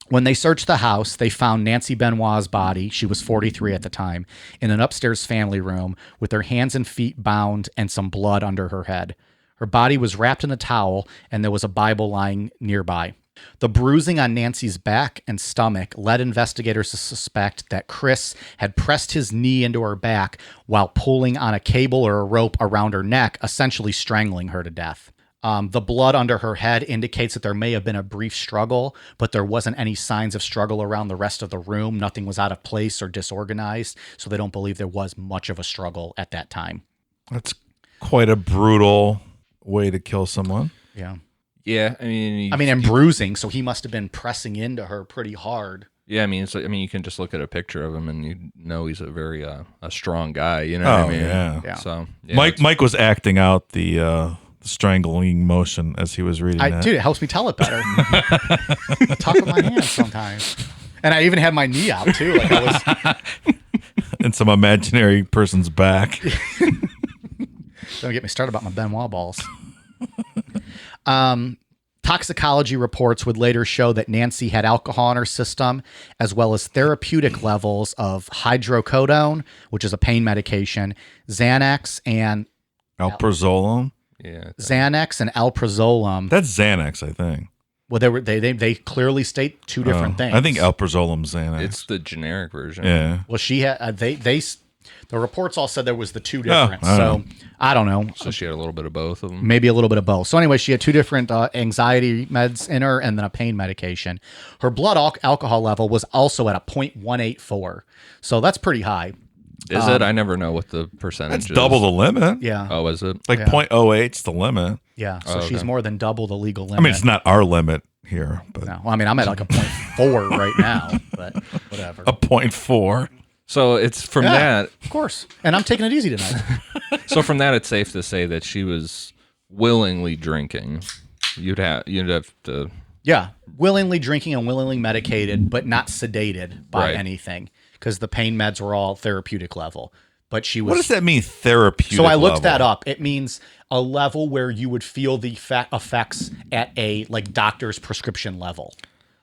When they searched the house, they found Nancy Benoit's body, she was 43 at the time, in an upstairs family room with her hands and feet bound and some blood under her head. Her body was wrapped in a towel, and there was a Bible lying nearby. The bruising on Nancy's back and stomach led investigators to suspect that Chris had pressed his knee into her back while pulling on a cable or a rope around her neck, essentially strangling her to death. The blood under her head indicates that there may have been a brief struggle, but there wasn't any signs of struggle around the rest of the room. Nothing was out of place or disorganized, so they don't believe there was much of a struggle at that time. That's quite a brutal way to kill someone. Yeah. Yeah, and bruising, so he must have been pressing into her pretty hard. Yeah, you can just look at a picture of him and you know he's a very a strong guy. You know what I mean? Yeah. So yeah, Mike was acting out the strangling motion as he was reading that. Dude, it helps me tell it better. Talk with my hands sometimes, and I even had my knee out too, like I was in some imaginary person's back. Don't get me started about my Benoit balls. Toxicology reports would later show that Nancy had alcohol in her system, as well as therapeutic levels of hydrocodone, which is a pain medication, Xanax and Alprazolam. yeah. Xanax and alprazolam. That's Xanax, I think. Well, they clearly state two different things. I think Alprazolam's Xanax. It's the generic version. Yeah. Well, she had the reports all said there was the two different. I don't So I don't know. So she had a little bit of both of them. Maybe a little bit of both. So anyway, she had two different anxiety meds in her and then a pain medication. Her blood alcohol level was also at a 0.184. So that's pretty high. Is it? I never know what the percentage That's is. double the limit. Yeah. Oh, is it? Like 0.08's the limit. Yeah. So okay. she's more than double the legal limit. I mean, it's not our limit here, but No. Well, I mean, I'm at like a 0.4 right now, but whatever. a 0.4. So it's from Yeah, that. of course. And I'm taking it easy tonight. So from that, it's safe to say that she was willingly drinking. You'd have to. Yeah. Willingly drinking and willingly medicated, but not sedated by Right. anything because the pain meds were all therapeutic level. But she was. What does that mean, therapeutic So I looked level? that up. It means a level where you would feel the effects at a like doctor's prescription level.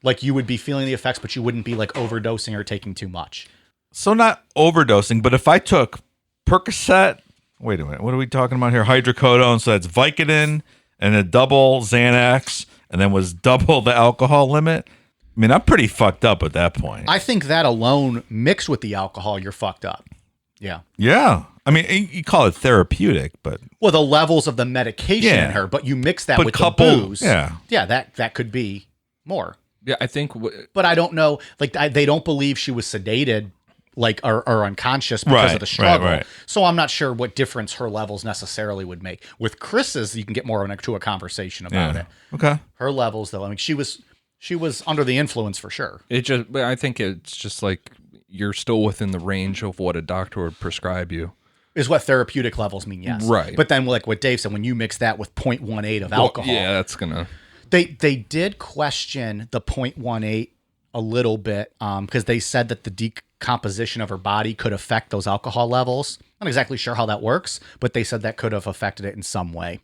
Like you would be feeling the effects, but you wouldn't be like overdosing or taking too much. So not overdosing, but if I took Percocet, wait a minute, what are we talking about here? Hydrocodone, so that's Vicodin and a double Xanax, and then was double the alcohol limit. I mean, I'm pretty fucked up at that point. I think that alone, mixed with the alcohol, you're fucked up. Yeah. Yeah. I mean, you call it therapeutic, but Well, the levels of the medication Yeah. in her, but you mix that But with couple- the booze. yeah. Yeah, that could be more. Yeah, I think. But I don't know. Like they don't believe she was sedated, like or unconscious because Right, of the struggle. right. So I'm not sure what difference her levels necessarily would make. With Chris's, you can get more into a conversation about yeah. it. Okay. Her levels, though, I mean, she was under the influence for sure. But I think it's just like you're still within the range of what a doctor would prescribe you. Is what therapeutic levels mean, yes. Right. But then, like what Dave said, when you mix that with 0.18 of alcohol, Yeah, that's gonna. They did question the 0.18 a little bit because they said that the decomposition of her body could affect those alcohol levels. Not exactly sure how that works, but they said that could have affected it in some way.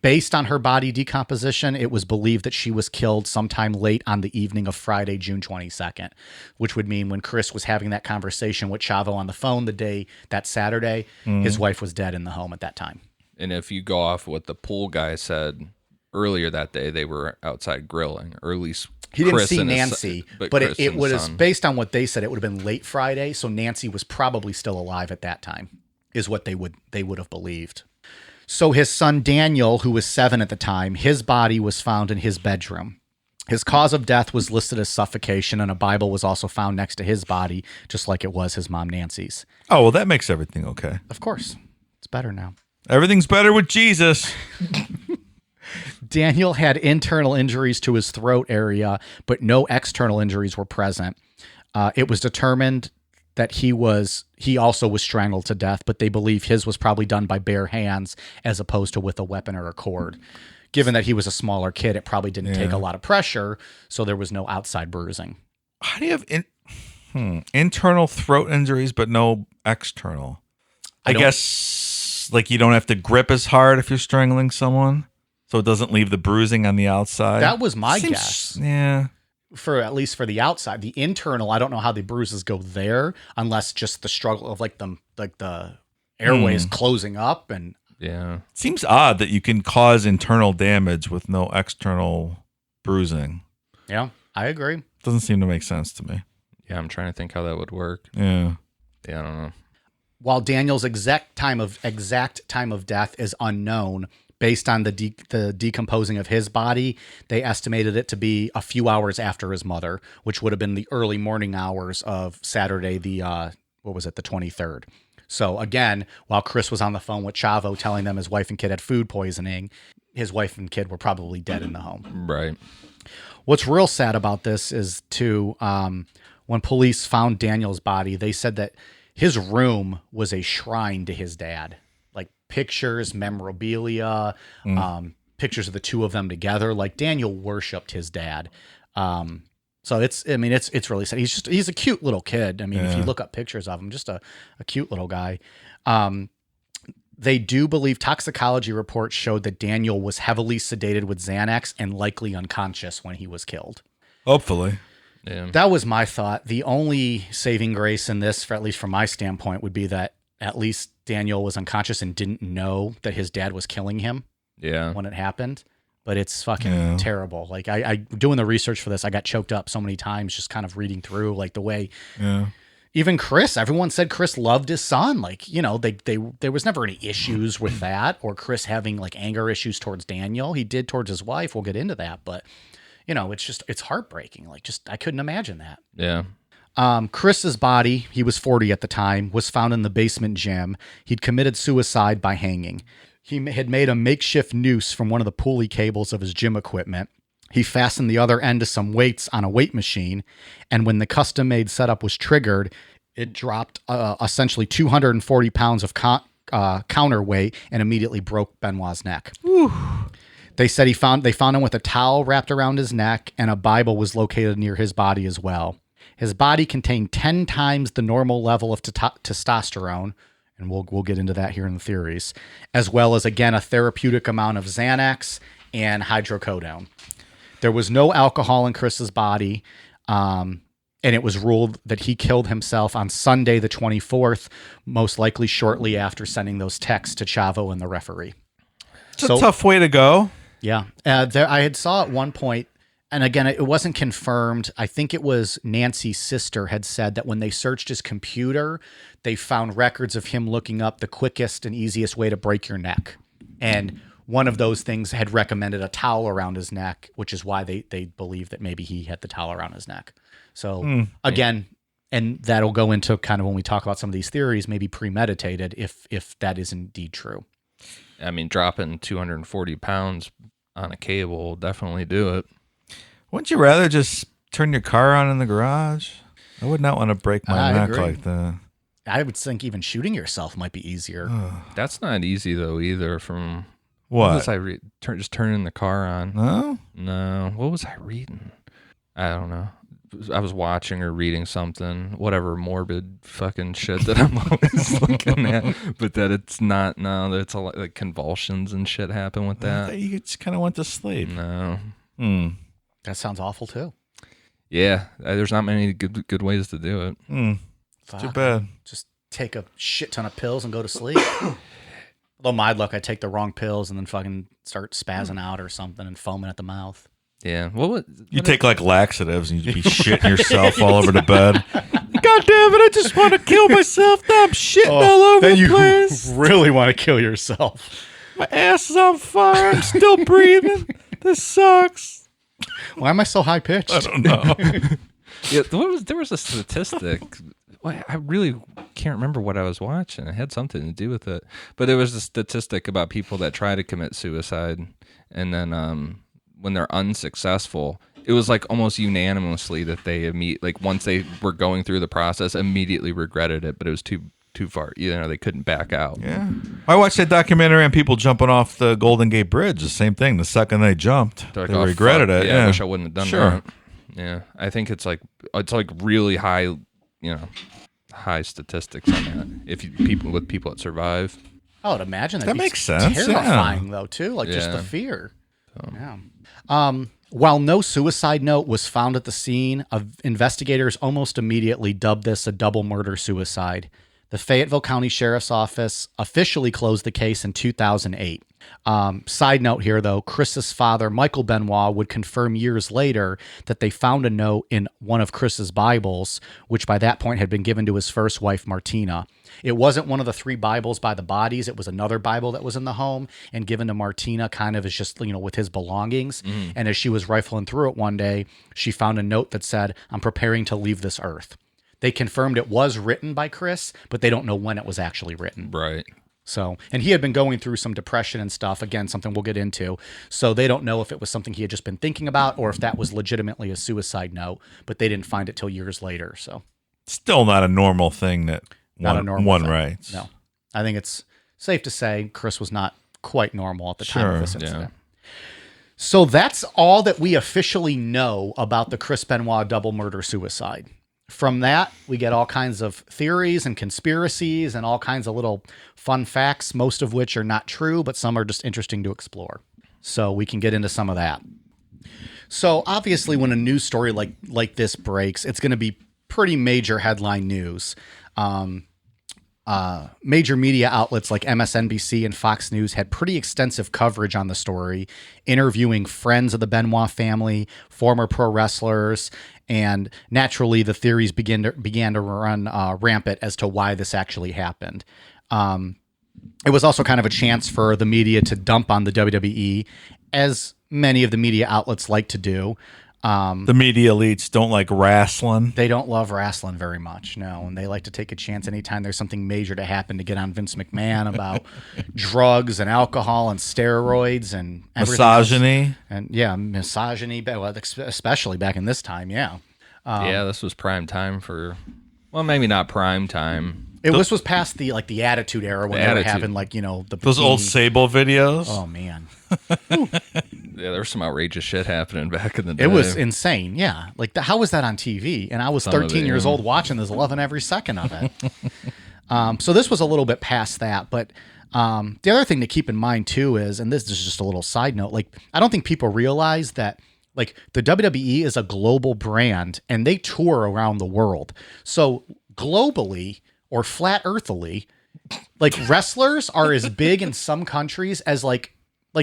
Based on her body decomposition, it was believed that she was killed sometime late on the evening of Friday, June 22nd, which would mean when Chris was having that conversation with Chavo on the phone that Saturday, his wife was dead in the home at that time. And if you go off what the pool guy said earlier that day, they were outside grilling, or at least he didn't Chris see and Nancy, but Chris it and was son. based on what they said. It would have been late Friday, so Nancy was probably still alive at that time, is what they would have believed. So his son Daniel, who was 7 at the time, his body was found in his bedroom. His cause of death was listed as suffocation, and a Bible was also found next to his body, just like it was his mom Nancy's. Oh, well, that makes everything okay. Of course, it's better now. Everything's better with Jesus. Daniel had internal injuries to his throat area, but no external injuries were present. It was determined that he also was strangled to death, but they believe his was probably done by bare hands as opposed to with a weapon or a cord. Given that he was a smaller kid, it probably didn't take a lot of pressure, so there was no outside bruising. How do you have internal throat injuries but no external? I guess like you don't have to grip as hard if you're strangling someone, so it doesn't leave the bruising on the outside. That was my guess. Yeah. For at least for the outside, the internal, I don't know how the bruises go there, unless just the struggle of like the airways closing up and Yeah. It seems odd that you can cause internal damage with no external bruising. Yeah, I agree. Doesn't seem to make sense to me. Yeah, I'm trying to think how that would work. Yeah. Yeah, I don't know. While Daniel's exact time of death is unknown, based on the decomposing of his body, they estimated it to be a few hours after his mother, which would have been the early morning hours of Saturday, the 23rd. So again, while Chris was on the phone with Chavo telling them his wife and kid had food poisoning, his wife and kid were probably dead in the home. Right. What's real sad about this is when police found Daniel's body, they said that his room was a shrine to his dad. Like pictures, memorabilia, pictures of the two of them together. Like Daniel worshipped his dad. So it's really sad. He's a cute little kid. I mean, if you look up pictures of him, just a cute little guy. They do believe toxicology reports showed that Daniel was heavily sedated with Xanax and likely unconscious when he was killed. Hopefully. Yeah. That was my thought. The only saving grace in this, at least from my standpoint, would be that at least Daniel was unconscious and didn't know that his dad was killing him when it happened. But it's fucking terrible. Like I doing the research for this, I got choked up so many times just kind of reading through like the way even Chris, everyone said Chris loved his son. Like, you know, there was never any issues with that or Chris having like anger issues towards Daniel. He did towards his wife. We'll get into that, but you know, it's heartbreaking. Like I couldn't imagine that. Yeah. Chris's body, he was 40 at the time, was found in the basement gym. He'd committed suicide by hanging. He had made a makeshift noose from one of the pulley cables of his gym equipment. He fastened the other end to some weights on a weight machine, and when the custom-made setup was triggered, it dropped essentially 240 pounds of counterweight and immediately broke Benoit's neck. Whew. They said they found him with a towel wrapped around his neck, and a Bible was located near his body as well. His body contained 10 times the normal level of testosterone, and we'll get into that here in the theories, as well as, again, a therapeutic amount of Xanax and hydrocodone. There was no alcohol in Chris's body, and it was ruled that he killed himself on Sunday the 24th, most likely shortly after sending those texts to Chavo and the referee. It's a tough way to go. Yeah. I had saw at one point, and again, it wasn't confirmed. I think it was Nancy's sister had said that when they searched his computer, they found records of him looking up the quickest and easiest way to break your neck. And one of those things had recommended a towel around his neck, which is why they believe that maybe he had the towel around his neck. So again, and that'll go into kind of when we talk about some of these theories, maybe premeditated if that is indeed true. I mean, dropping 240 pounds on a cable will definitely do it. Wouldn't you rather just turn your car on in the garage? I would not want to break my neck agree. like that. I would think even shooting yourself might be easier. That's not easy though either. From What was I read? Just turning the car on. No? No. What was I reading? I don't know. I was watching or reading something, whatever morbid fucking shit that I'm always looking at, but that it's not. No, that it's a lot like convulsions and shit happen with that. You just kind of went to sleep. No. That sounds awful too. Yeah, there's not many good ways to do it. Too bad. Just take a shit ton of pills and go to sleep. Although my luck, I take the wrong pills and then fucking start spazzing out or something and foaming at the mouth. Yeah. Well, You take like laxatives and you just be shitting yourself all over the bed. God damn it! I just want to kill myself. Now I'm shitting all over then the you place. really want to kill yourself. My ass is on fire. I'm still breathing. This sucks. Why am I so high pitched? I don't know. yeah, there was a statistic. I really can't remember what I was watching. It had something to do with it, but there was a statistic about people that try to commit suicide, and then when they're unsuccessful, it was like almost unanimously that they once they were going through the process, immediately regretted it, but it was too far. They couldn't back out. Yeah. I watched that documentary on people jumping off the Golden Gate Bridge. The same thing. The second they jumped, They're like, they "Oh, regretted fuck. it. Yeah, I wish I wouldn't have done Sure. that. Yeah, I think it's like really high, high statistics on that. If people that survive. I would imagine That makes sense, terrifying though too, like just the Yeah. fear. Yeah. While no suicide note was found at the scene, investigators almost immediately dubbed this a double murder suicide. The Fayetteville County Sheriff's Office officially closed the case in 2008. Side note here, though, Chris's father, Michael Benoit, would confirm years later that they found a note in one of Chris's Bibles, which by that point had been given to his first wife, Martina. It wasn't one of the 3 Bibles by the bodies. It was another Bible that was in the home and given to Martina kind of as just, with his belongings. And as she was rifling through it one day, she found a note that said, "I'm preparing to leave this earth." They confirmed it was written by Chris, but they don't know when it was actually written. Right. So, and he had been going through some depression and stuff. Again, something we'll get into. So they don't know if it was something he had just been thinking about or if that was legitimately a suicide note, but they didn't find it till years later. So Still not a normal thing that not a normal one thing. writes. No, I think it's safe to say Chris was not quite normal at the time of this incident. So that's all that we officially know about the Chris Benoit double murder suicide. From that, we get all kinds of theories and conspiracies and all kinds of little fun facts, most of which are not true, but some are just interesting to explore. So we can get into some of that. So obviously, when a news story like this breaks, it's going to be pretty major headline news. Major media outlets like MSNBC and Fox News had pretty extensive coverage on the story, interviewing friends of the Benoit family, former pro wrestlers, and naturally the theories began to run rampant as to why this actually happened. It was also kind of a chance for the media to dump on the WWE, as many of the media outlets like to do. The media elites don't like wrestling. They don't love wrestling very much, no. And they like to take a chance anytime there's something major to happen to get on Vince McMahon about drugs and alcohol and steroids and Misogyny. else. And misogyny, especially back in this time, yeah. This was prime time for, well, maybe not prime time. This was past the Attitude Era when they were having those old Sable videos. Oh man. Yeah, there was some outrageous shit happening back in the day. It was insane. Yeah. How was that on TV? And I was 13 years old watching this, loving every second of it. So this was a little bit past that. But the other thing to keep in mind too is, and this is just a little side note, I don't think people realize that the WWE is a global brand and they tour around the world. So globally or flat earthily, wrestlers are as big in some countries as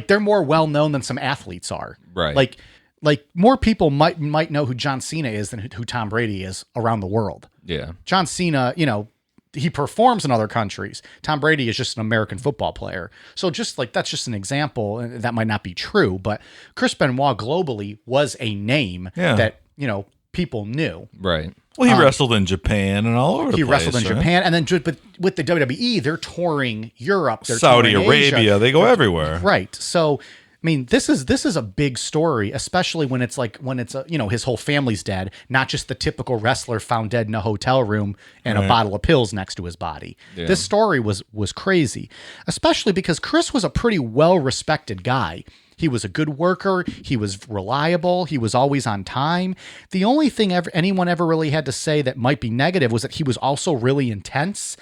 they're more well known than some athletes are. Right. More people might know who John Cena is than who Tom Brady is around the world. Yeah. John Cena, he performs in other countries. Tom Brady is just an American football player. So that's just an example. And that might not be true, but Chris Benoit globally was a name that, people knew. Right. Well, he wrestled in Japan and all over the place. He wrestled in Japan, and then but with the WWE, they're touring Europe, they're Saudi touring Arabia, Asia. they go everywhere. Right. So, I mean, this is a big story, especially when it's his whole family's dead, not just the typical wrestler found dead in a hotel room and a bottle of pills next to his body. Yeah. This story was crazy, especially because Chris was a pretty well-respected guy. He was a good worker. He was reliable. He was always on time. The only thing anyone ever really had to say that might be negative was that he was also really intense,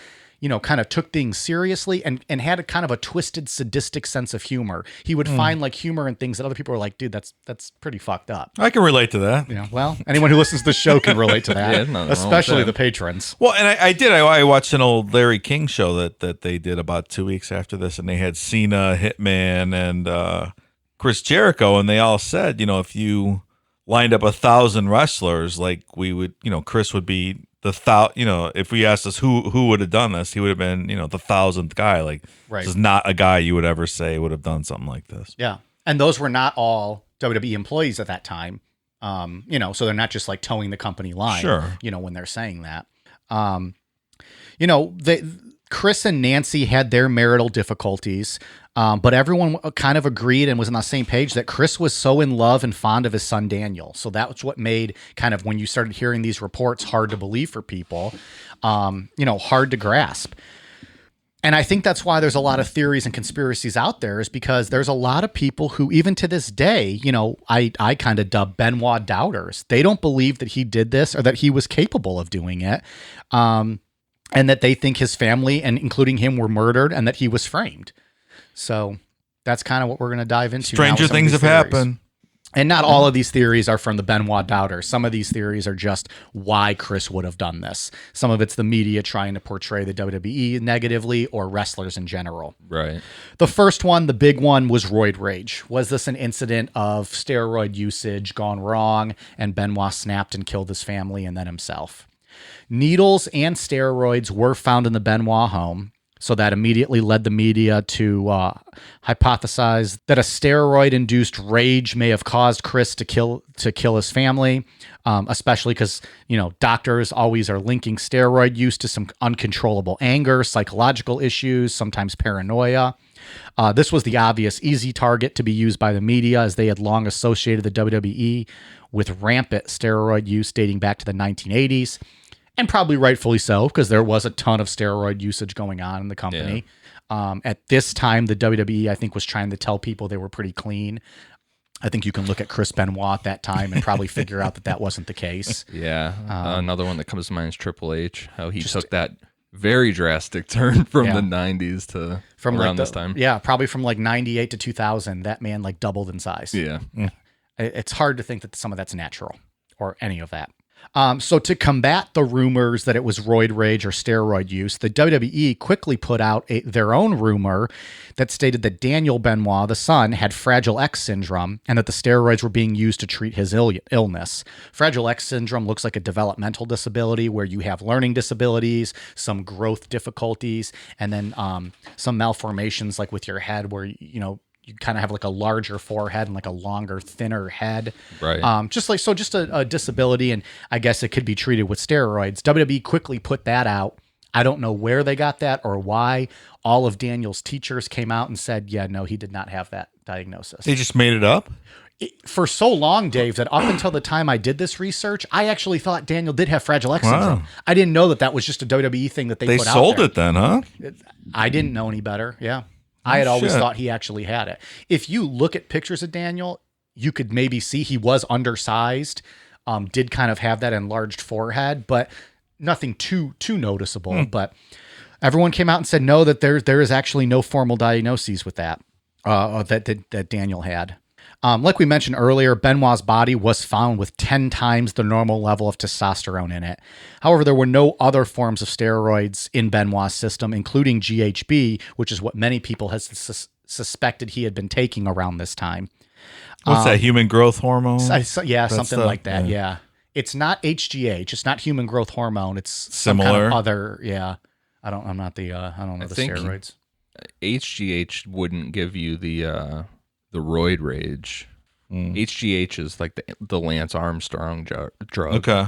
kind of took things seriously and had a kind of a twisted, sadistic sense of humor. He would find like humor in things that other people were like, dude, that's pretty fucked up. I can relate to that. Well, anyone who listens to the show can relate to that, Yeah, nothing wrong with especially that. the patrons. Well, and I watched an old Larry King show that they did about 2 weeks after this, and they had Cena, Hitman, and Chris Jericho, and they all said, if you lined up 1,000 wrestlers, like we would, Chris would be if we asked us who would have done this, he would have been, the 1,000th guy. Like, Right. This is not a guy you would ever say would have done something like this. Yeah. And those were not all WWE employees at that time. So they're not just like towing the company line, Sure. When they're saying that. Chris and Nancy had their marital difficulties, but everyone kind of agreed and was on the same page that Chris was so in love and fond of his son, Daniel. So that was what made kind of, when you started hearing these reports, hard to believe for people, hard to grasp. And I think that's why there's a lot of theories and conspiracies out there, is because there's a lot of people who, even to this day, I kind of dub Benoit doubters. They don't believe that he did this or that he was capable of doing it. And that they think his family, and including him, were murdered and that he was framed. So that's kind of what we're going to dive into. Stranger things have happened. And not all of these theories are from the Benoit doubters. Some of these theories are just why Chris would have done this. Some of it's the media trying to portray the WWE negatively, or wrestlers in general. Right. The first one, the big one, was roid rage. Was this an incident of steroid usage gone wrong, and Benoit snapped and killed his family and then himself? Needles and steroids were found in the Benoit home, so that immediately led the media to hypothesize that a steroid-induced rage may have caused Chris to kill his family, especially because, doctors always are linking steroid use to some uncontrollable anger, psychological issues, sometimes paranoia. This was the obvious, easy target to be used by the media, as they had long associated the WWE with rampant steroid use dating back to the 1980s. And probably rightfully so, because there was a ton of steroid usage going on in the company. Yeah. At this time, the WWE, I think, was trying to tell people they were pretty clean. I think you can look at Chris Benoit at that time and probably figure out that wasn't the case. Yeah. Another one that comes to mind is Triple H, how he took that very drastic turn from the 90s to around this time. Yeah, probably from like 98 to 2000, that man like doubled in size. Yeah. It's hard to think that some of that's natural or any of that. So to combat the rumors that it was roid rage or steroid use, the WWE quickly put out their own rumor that stated that Daniel Benoit, the son, had Fragile X syndrome, and that the steroids were being used to treat his illness. Fragile X syndrome looks like a developmental disability where you have learning disabilities, some growth difficulties, and then some malformations like with your head where, you kind of have like a larger forehead and like a longer, thinner head. Right. Just a disability. And I guess it could be treated with steroids. WWE quickly put that out. I don't know where they got that or why. All of Daniel's teachers came out and said, yeah, no, he did not have that diagnosis. They just made it up? For so long, Dave, that up until the time I did this research, I actually thought Daniel did have Fragile X syndrome. I didn't know that was just a WWE thing that they put out there. They sold it then, huh? I didn't know any better. Yeah. I had always thought he actually had it. If you look at pictures of Daniel, you could maybe see he was undersized, did kind of have that enlarged forehead, but nothing too noticeable. But everyone came out and said, no, that there is actually no formal diagnoses with that Daniel had. Like we mentioned earlier, Benoit's body was found with 10 times the normal level of testosterone in it. However, there were no other forms of steroids in Benoit's system, including GHB, which is what many people have suspected he had been taking around this time. What's that, human growth hormone? Something like that, yeah. It's not HGH. It's not human growth hormone. It's similar. Some kind of other, yeah. I don't know the steroids. HGH wouldn't give you the roid rage. HGH is like the Lance Armstrong drug. Okay.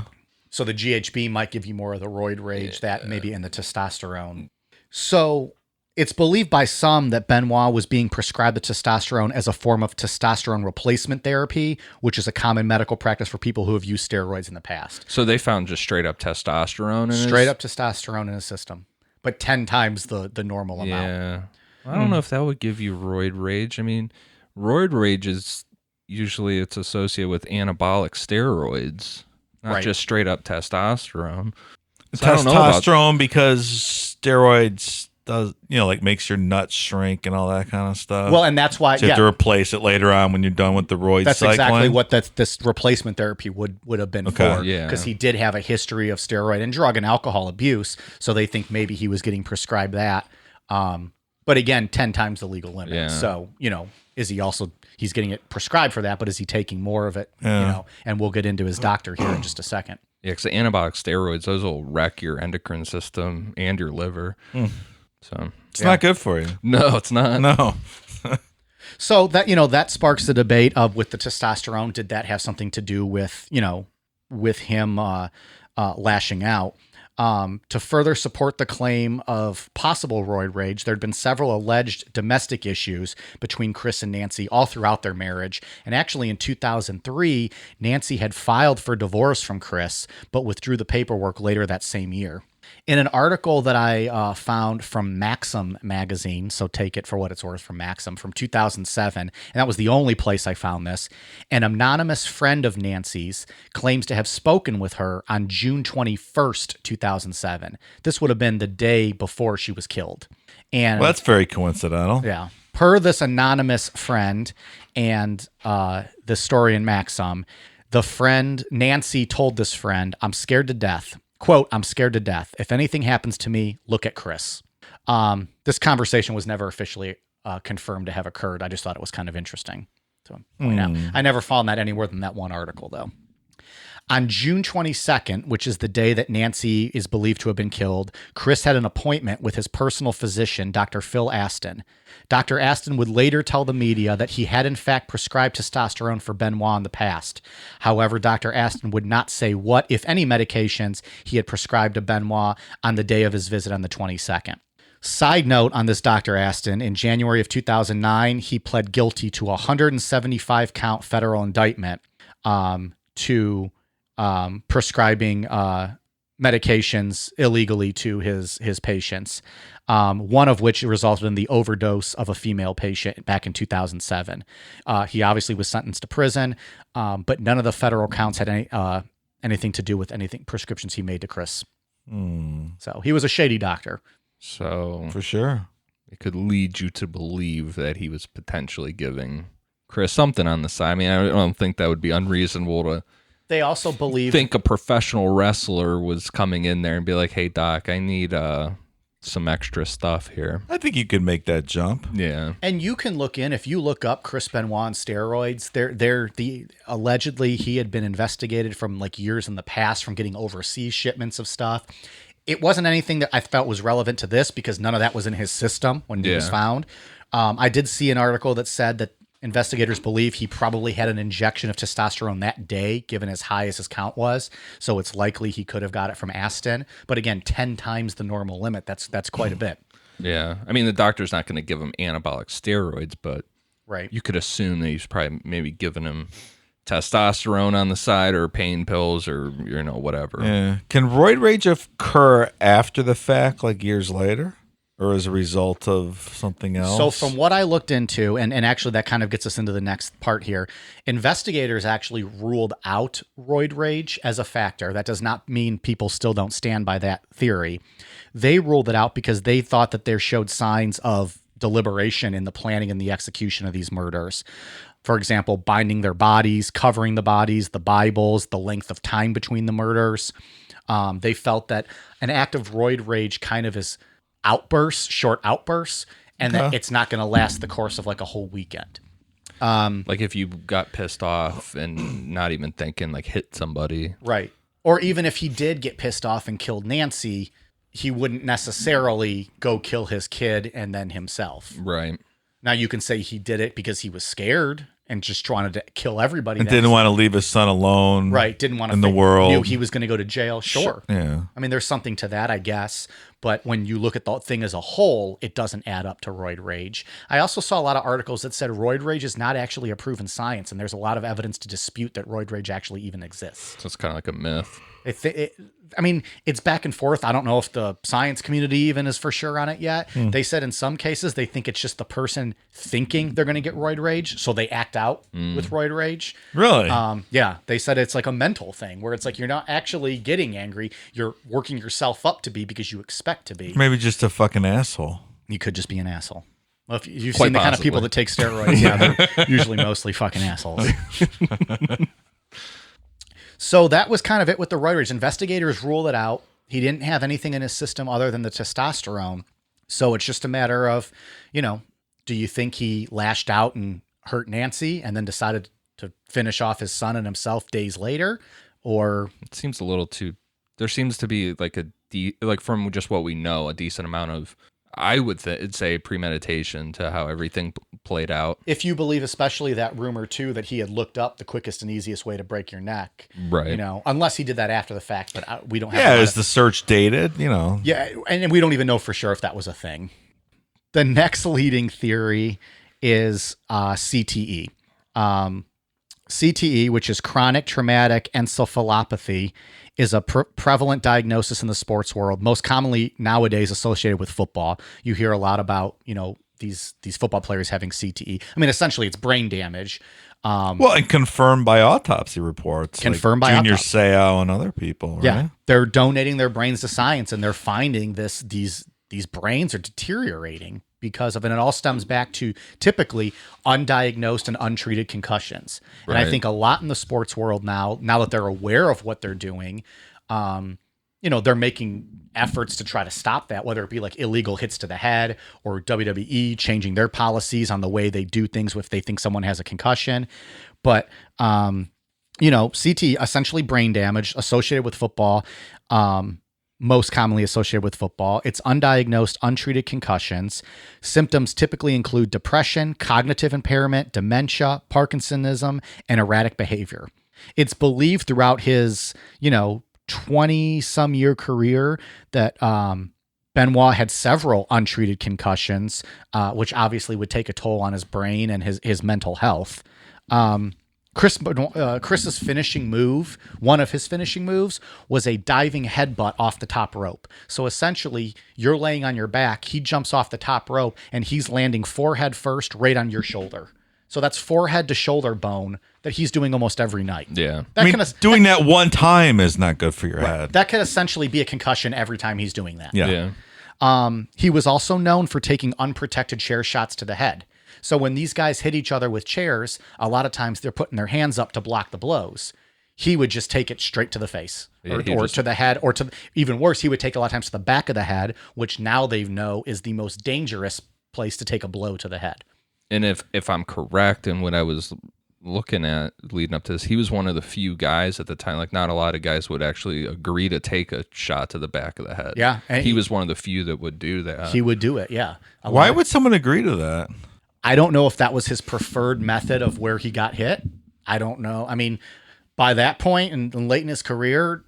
So the GHB might give you more of the roid rage, that maybe in the testosterone. So it's believed by some that Benoit was being prescribed the testosterone as a form of testosterone replacement therapy, which is a common medical practice for people who have used steroids in the past. So they found just straight up testosterone up testosterone in his system, but 10 times the normal amount. Yeah. I don't know if that would give you roid rage. I mean, roid rage is usually it's associated with anabolic steroids, not Right. just straight up testosterone. So I don't know about Testosterone because steroids does like makes your nuts shrink and all that kind of stuff. Well, and that's why so you have to replace it later on when you're done with the roid that's cycling. exactly what this replacement therapy would have been for. Yeah. Because he did have a history of steroid and drug and alcohol abuse, so they think maybe he was getting prescribed that. But again, 10 times the legal limit. Yeah. So, is he also he's getting it prescribed for that, but is he taking more of it? Yeah. And we'll get into his doctor here in just a second. Yeah, because the anabolic steroids, those will wreck your endocrine system and your liver. So It's not good for you. no, it's not. No. So that that sparks the debate of with the testosterone, did that have something to do with with him lashing out? To further support the claim of possible roid rage, there had been several alleged domestic issues between Chris and Nancy all throughout their marriage. And actually in 2003, Nancy had filed for divorce from Chris, but withdrew the paperwork later that same year. In an article that I found from Maxim magazine, so take it for what it's worth from Maxim, from 2007, and that was the only place I found this, an anonymous friend of Nancy's claims to have spoken with her on June 21st, 2007. This would have been the day before she was killed. And Well, that's very coincidental. yeah. Per this anonymous friend and the story in Maxim, the friend, Nancy, told this friend, "I'm scared to death. Quote, I'm scared to death. If anything happens to me, look at Chris." This conversation was never officially confirmed to have occurred. I just thought it was kind of interesting to point out. I never found that anywhere than that one article, though. On June 22nd, which is the day that Nancy is believed to have been killed, Chris had an appointment with his personal physician, Dr. Phil Aston. Dr. Aston would later tell the media that he had in fact prescribed testosterone for Benoit in the past. However, Dr. Aston would not say what, if any, medications he had prescribed to Benoit on the day of his visit on the 22nd. Side note on this Dr. Aston, in January of 2009, he pled guilty to a 175-count federal indictment to prescribing medications illegally to his patients, one of which resulted in the overdose of a female patient back in 2007. He obviously was sentenced to prison, but none of the federal counts had anything to do with anything prescriptions he made to Chris. So he was a shady doctor. So For sure. it could lead you to believe that he was potentially giving Chris something on the side. I mean, I don't think that would be unreasonable to They also believe think a professional wrestler was coming in there and be like, "Hey, doc, I need some extra stuff here." I think you could make that jump. Yeah. And you can look in, if you look up Chris Benoit on steroids, allegedly he had been investigated from like years in the past from getting overseas shipments of stuff. It wasn't anything that I felt was relevant to this because none of that was in his system when he was found. I did see an article that said that investigators believe he probably had an injection of testosterone that day, given as high as his count was. So it's likely he could have got it from Aston. But again, 10 times the normal limit. That's quite a bit. Yeah. I mean, the doctor's not going to give him anabolic steroids, but Right. you could assume that he's probably maybe giving him testosterone on the side or pain pills or, whatever. Yeah. Can roid rage occur after the fact, like years later? Or as a result of something else? So from what I looked into, and actually that kind of gets us into the next part here, investigators actually ruled out roid rage as a factor. That does not mean people still don't stand by that theory. They ruled it out because they thought that there showed signs of deliberation in the planning and the execution of these murders. For example, binding their bodies, covering the bodies, the Bibles, the length of time between the murders. They felt that an act of roid rage kind of is short outbursts, and that it's not going to last the course of like a whole weekend. Like if you got pissed off and not even thinking, like hit somebody. Right. Or even if he did get pissed off and killed Nancy, he wouldn't necessarily go kill his kid and then himself. Right. Now you can say he did it because he was scared and just wanted to kill everybody. And didn't want to leave his son alone. Right. Didn't want to in the world. Knew he was going to go to jail. Sure. Yeah. I mean, there's something to that, I guess. But when you look at the thing as a whole, it doesn't add up to roid rage. I also saw a lot of articles that said roid rage is not actually a proven science, and there's a lot of evidence to dispute that roid rage actually even exists. So it's kind of like a myth. I mean, it's back and forth. I don't know if the science community even is for sure on it yet. They said in some cases they think it's just the person thinking they're going to get roid rage, so they act out with roid rage. Really? Yeah, they said it's like a mental thing where it's like you're not actually getting angry. You're working yourself up to be because you expect to be. Maybe just a fucking asshole. You could just be an asshole. Well, if you've Quite seen the kind of possibly. people that take steroids, yeah, they're usually mostly fucking assholes. So that was kind of it with the roid rage. Investigators ruled it out. He didn't have anything in his system other than the testosterone. So it's just a matter of, do you think he lashed out and hurt Nancy and then decided to finish off his son and himself days later? Or It seems a little too. There seems to be like from just what we know, a decent amount of, I would say, premeditation to how everything played out. if you believe especially that rumor too, that he had looked up the quickest and easiest way to break your neck, Right. Unless he did that after the fact, but we don't have. Yeah, a lot is of- the search dated? Yeah, and we don't even know for sure if that was a thing. The next leading theory is CTE. CTE, which is chronic traumatic encephalopathy, is a prevalent diagnosis in the sports world, most commonly nowadays associated with football. You hear a lot about, these football players having CTE. I mean, essentially, it's brain damage. Well, and confirmed by autopsy reports. Confirmed by Junior autopsy. Seau and other people, right? Yeah, they're donating their brains to science, and they're finding these brains are deteriorating because of it. And it all stems back to typically undiagnosed and untreated concussions. And I Right. think a lot in the sports world now that they're aware of what they're doing, they're making efforts to try to stop that, whether it be like illegal hits to the head or WWE changing their policies on the way they do things if they think someone has a concussion. But, CT, essentially brain damage associated with football, most commonly associated with football. It's undiagnosed, untreated concussions. Symptoms typically include depression, cognitive impairment, dementia, Parkinsonism, and erratic behavior. It's believed throughout his, 20-some year career that Benoit had several untreated concussions, which obviously would take a toll on his brain and his mental health. Chris's finishing move, one of his finishing moves, was a diving headbutt off the top rope. So essentially, you're laying on your back, he jumps off the top rope, and he's landing forehead first right on your shoulder. So that's forehead to shoulder bone that he's doing almost every night. Yeah. Doing that one time is not good for your head. That could essentially be a concussion every time he's doing that. Yeah. He was also known for taking unprotected chair shots to the head. So when these guys hit each other with chairs, a lot of times they're putting their hands up to block the blows. He would just take it straight to the face or to the head, or even worse, he would take a lot of times to the back of the head, which now they know is the most dangerous place to take a blow to the head. And if I'm correct in what I was looking at leading up to this, he was one of the few guys at the time, like not a lot of guys would actually agree to take a shot to the back of the head. Yeah. And he was one of the few that would do that. He would do it, yeah. Why would someone agree to that? I don't know if that was his preferred method of where he got hit. I don't know. I mean, by that point and late in his career,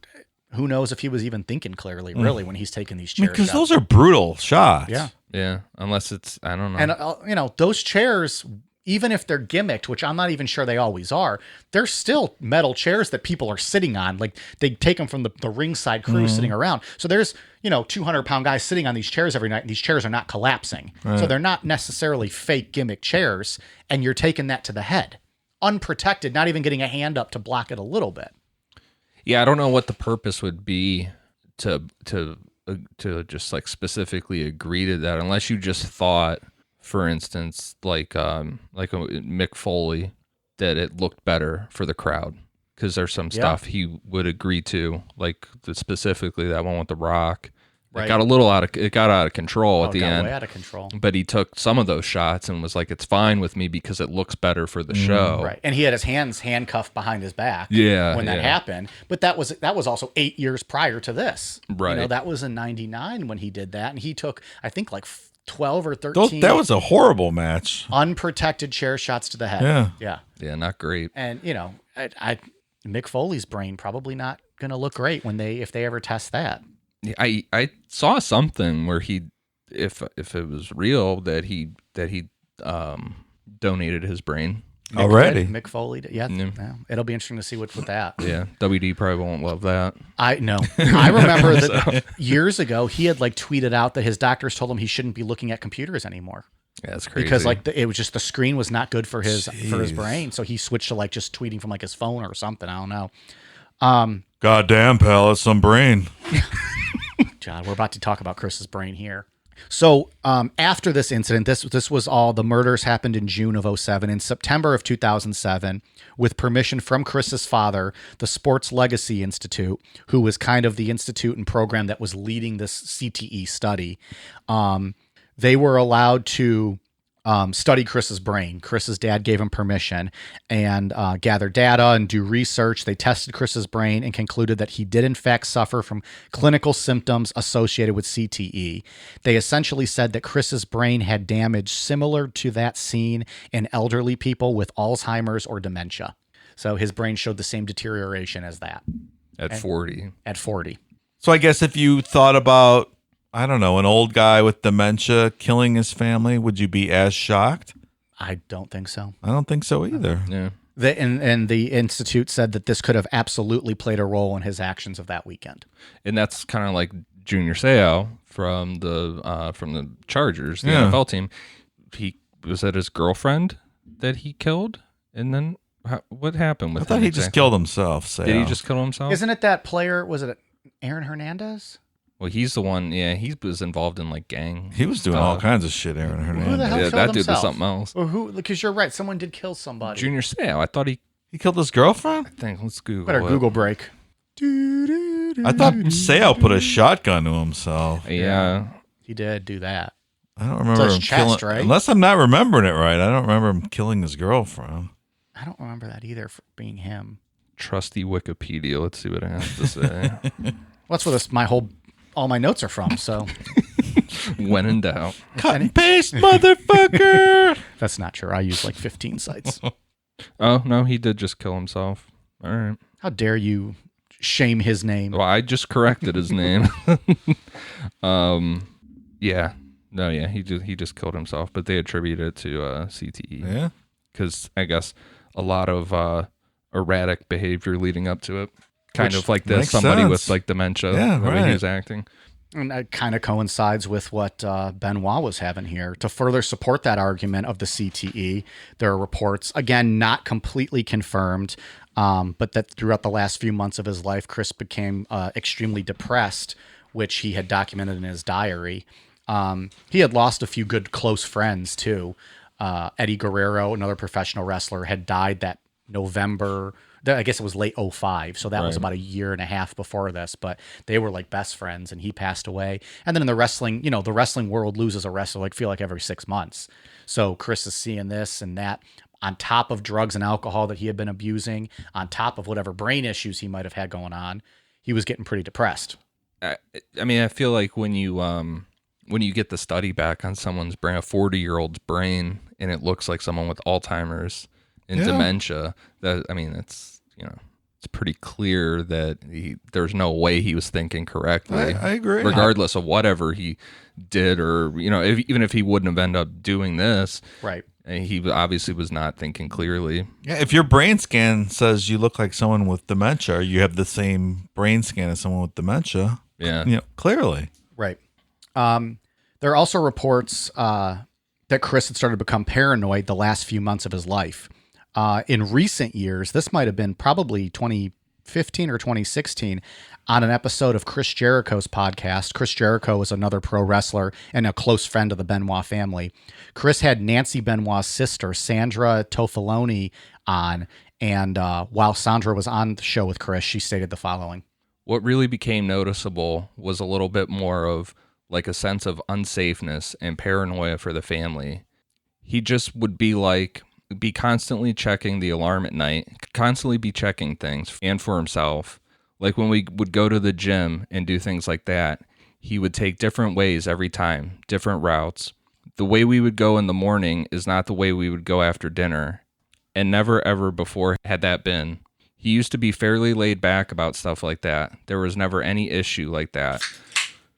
who knows if he was even thinking clearly, really, when he's taking these chairs. Because those are brutal shots. Yeah. Yeah, unless it's, I don't know. And, those chairs, even if they're gimmicked, which I'm not even sure they always are, they're still metal chairs that people are sitting on. Like they take them from the ringside crew sitting around. So there's, 200-pound guys sitting on these chairs every night, and these chairs are not collapsing. Right. So they're not necessarily fake gimmick chairs, and you're taking that to the head. Unprotected, not even getting a hand up to block it a little bit. Yeah, I don't know what the purpose would be to just like specifically agree to that, unless you just thought, for instance, like Mick Foley, that it looked better for the crowd, because there's some stuff he would agree to, like specifically that one with The Rock. Right. It got out of control at the end. Way out of control. But he took some of those shots and was like, "It's fine with me because it looks better for the show." Right, and he had his hands handcuffed behind his back. Yeah, when that happened. But that was also 8 years prior to this. Right. That was in '99 when he did that, and he took, I think, like 12 or 13. That was a horrible match. Unprotected chair shots to the head. Yeah, not great. And Mick Foley's brain probably not going to look great if they ever test that. I saw something where if it was real that he donated his brain. Already. Mick Foley did. Yeah, it'll be interesting to see what with that. Yeah, WD probably won't love that. I remember that years ago he had like tweeted out that his doctors told him he shouldn't be looking at computers anymore. Yeah, that's crazy. Because like it was just the screen was not good for his brain, so he switched to like just tweeting from like his phone or something. I don't know. Goddamn, pal, it's some brain. John, we're about to talk about Chris's brain here. So after this incident, this was all, the murders happened in June of 2007. In September of 2007, with permission from Chris's father, the Sports Legacy Institute, who was kind of the institute and program that was leading this CTE study, they were allowed to study Chris's brain. Chris's dad gave him permission and gather data and do research. They tested Chris's brain and concluded that he did in fact suffer from clinical symptoms associated with CTE. They essentially said that Chris's brain had damage similar to that seen in elderly people with Alzheimer's or dementia. So his brain showed the same deterioration as that. At 40. At 40. So I guess if you thought about, I don't know, an old guy with dementia killing his family, would you be as shocked? I don't think so. I don't think so either. Yeah. And the Institute said that this could have absolutely played a role in his actions of that weekend. And that's kind of like Junior Seau from the Chargers, the NFL team. He was that his girlfriend that he killed, and then what happened with him? I thought he just killed himself. Seau. Did he just kill himself? Isn't it that player? Was it Aaron Hernandez? Well, he's the one. Yeah, he was involved in like gang. He was doing all kinds of shit, Aaron Hernandez. Who the hell Yeah, killed that dude himself? was something else. Or who? Because you're right. Someone did kill somebody. Junior Seau. I thought he. He killed his girlfriend? I think. Let's Google. Better it. Google break. I thought Seau put a shotgun to himself. Yeah. He did do that. I don't remember his him chest, killing. right? Unless I'm not remembering it right, I don't remember him killing his girlfriend. I don't remember that either for being him. Trusty Wikipedia. Let's see what it has to say. Well, that's where all my notes are from. So When in doubt. Cut and paste, motherfucker. that's not true. I use like 15 sites. Oh no, he did just kill himself. All right. How dare you shame his name? Well, I just corrected his name. Yeah. No, yeah, he just killed himself, but they attribute it to CTE. Yeah. Because I guess a lot of erratic behavior leading up to it. Kind Which of like this, makes somebody sense. with like dementia, Yeah, the way right. he was acting. And that kind of coincides with what Benoit was having here. To further support that argument of the CTE, there are reports, again, not completely confirmed, but that throughout the last few months of his life, Chris became extremely depressed, which he had documented in his diary. He had lost a few good close friends, too. Eddie Guerrero, another professional wrestler, had died that November. I guess it was late 2005, so that was about a year and a half before this, but they were like best friends, and he passed away. And then in the wrestling, the wrestling world loses a wrestler, feel like every 6 months. So Chris is seeing this and that on top of drugs and alcohol that he had been abusing, on top of whatever brain issues he might have had going on. He was getting pretty depressed. I mean, I feel like when you get the study back on someone's brain, a 40-year-old's brain, and it looks like someone with Alzheimer's and dementia, it's it's pretty clear that there's no way he was thinking correctly. I agree. Regardless of whatever he did, or even if he wouldn't have ended up doing this, Right. he obviously was not thinking clearly. Yeah, if your brain scan says you look like someone with dementia, or you have the same brain scan as someone with dementia, Yeah, clearly. Right. There are also reports that Chris had started to become paranoid the last few months of his life. In recent years, this might have been probably 2015 or 2016, on an episode of Chris Jericho's podcast. Chris Jericho is another pro wrestler and a close friend of the Benoit family. Chris had Nancy Benoit's sister, Sandra Toffoloni, on, and while Sandra was on the show with Chris, she stated the following. What really became noticeable was a little bit more of like a sense of unsafeness and paranoia for the family. He just would be constantly checking the alarm at night, constantly be checking things, and for himself. Like when we would go to the gym and do things like that, he would take different ways every time, different routes. The way we would go in the morning is not the way we would go after dinner, and never ever before had that been. He used to be fairly laid back about stuff like that. There was never any issue like that.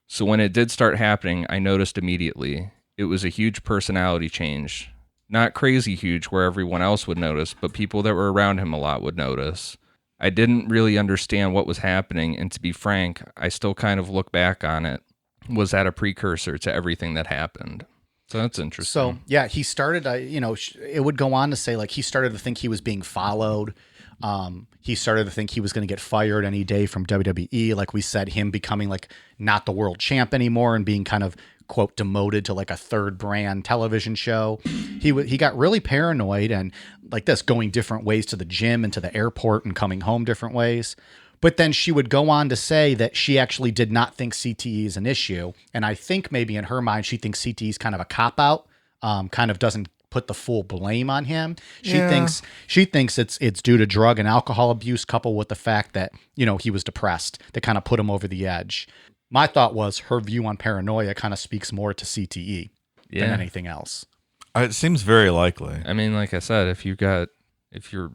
So when it did start happening, I noticed immediately. It was a huge personality change. Not crazy huge where everyone else would notice, but people that were around him a lot would notice. I didn't really understand what was happening, and to be frank, I still kind of look back on it. Was that a precursor to everything that happened? So that's interesting. So, yeah, he started, it would go on to say, like, he started to think he was being followed. He started to think he was going to get fired any day from WWE. Like we said, him becoming, like, not the world champ anymore and being kind of, quote, demoted to, like, a third brand television show. He got really paranoid and, like this, going different ways to the gym and to the airport and coming home different ways. But then she would go on to say that she actually did not think CTE is an issue. And I think maybe in her mind, she thinks CTE is kind of a cop-out, kind of doesn't put the full blame on him. She thinks it's due to drug and alcohol abuse coupled with the fact that, he was depressed that kind of put him over the edge. My thought was her view on paranoia kind of speaks more to CTE than anything else. It seems very likely. I mean, like I said, if you're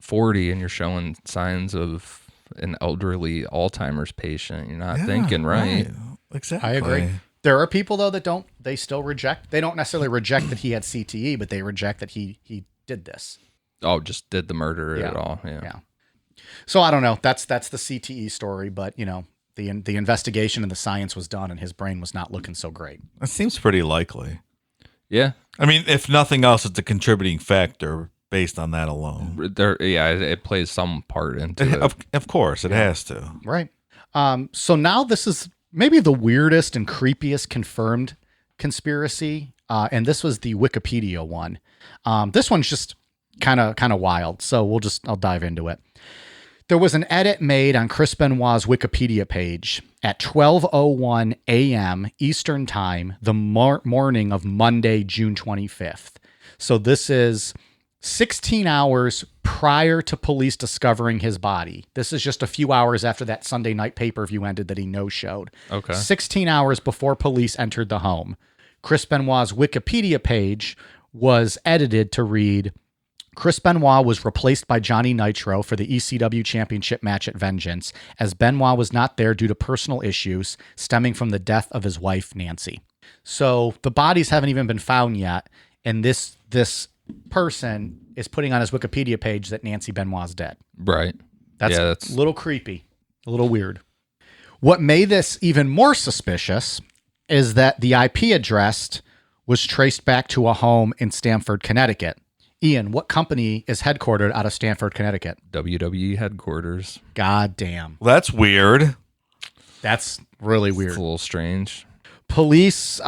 40 and you're showing signs of an elderly Alzheimer's patient, you're not thinking right. Exactly. I agree. There are people though that they still reject. They don't necessarily reject that he had CTE, but they reject that he did this. Oh, just did the murder at all. Yeah. So I don't know. That's the CTE story, but the investigation and the science was done and his brain was not looking so great. It seems pretty likely. Yeah. I mean, if nothing else, it's a contributing factor based on that alone. It plays some part into it. Of course, it has to. Right. So now this is maybe the weirdest and creepiest confirmed conspiracy, and this was the Wikipedia one. This one's just kind of wild, so I'll dive into it. There was an edit made on Chris Benoit's Wikipedia page at 12:01 a.m. Eastern Time, the morning of Monday, June 25th. So this is 16 hours prior to police discovering his body. This is just a few hours after that Sunday night pay-per-view ended that he no-showed. Okay. 16 hours before police entered the home. Chris Benoit's Wikipedia page was edited to read, Chris Benoit was replaced by Johnny Nitro for the ECW Championship match at Vengeance, as Benoit was not there due to personal issues stemming from the death of his wife, Nancy. So the bodies haven't even been found yet, and this person is putting on his Wikipedia page that Nancy Benoit's dead. Right. That's a little creepy, a little weird. What made this even more suspicious is that the IP address was traced back to a home in Stamford, Connecticut. Ian, what company is headquartered out of Stamford, Connecticut? WWE headquarters. God damn. Well, that's weird. That's really weird. It's a little strange. Police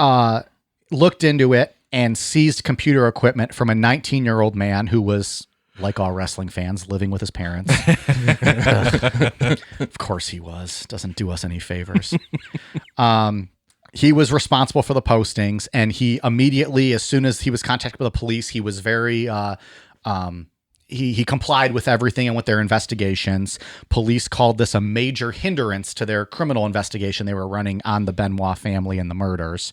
looked into it and seized computer equipment from a 19-year-old man who was, like all wrestling fans, living with his parents. Of course he was. Doesn't do us any favors. He was responsible for the postings, and he immediately, as soon as he was contacted by the police, he was very, he complied with everything and with their investigations. Police called this a major hindrance to their criminal investigation they were running on the Benoit family and the murders.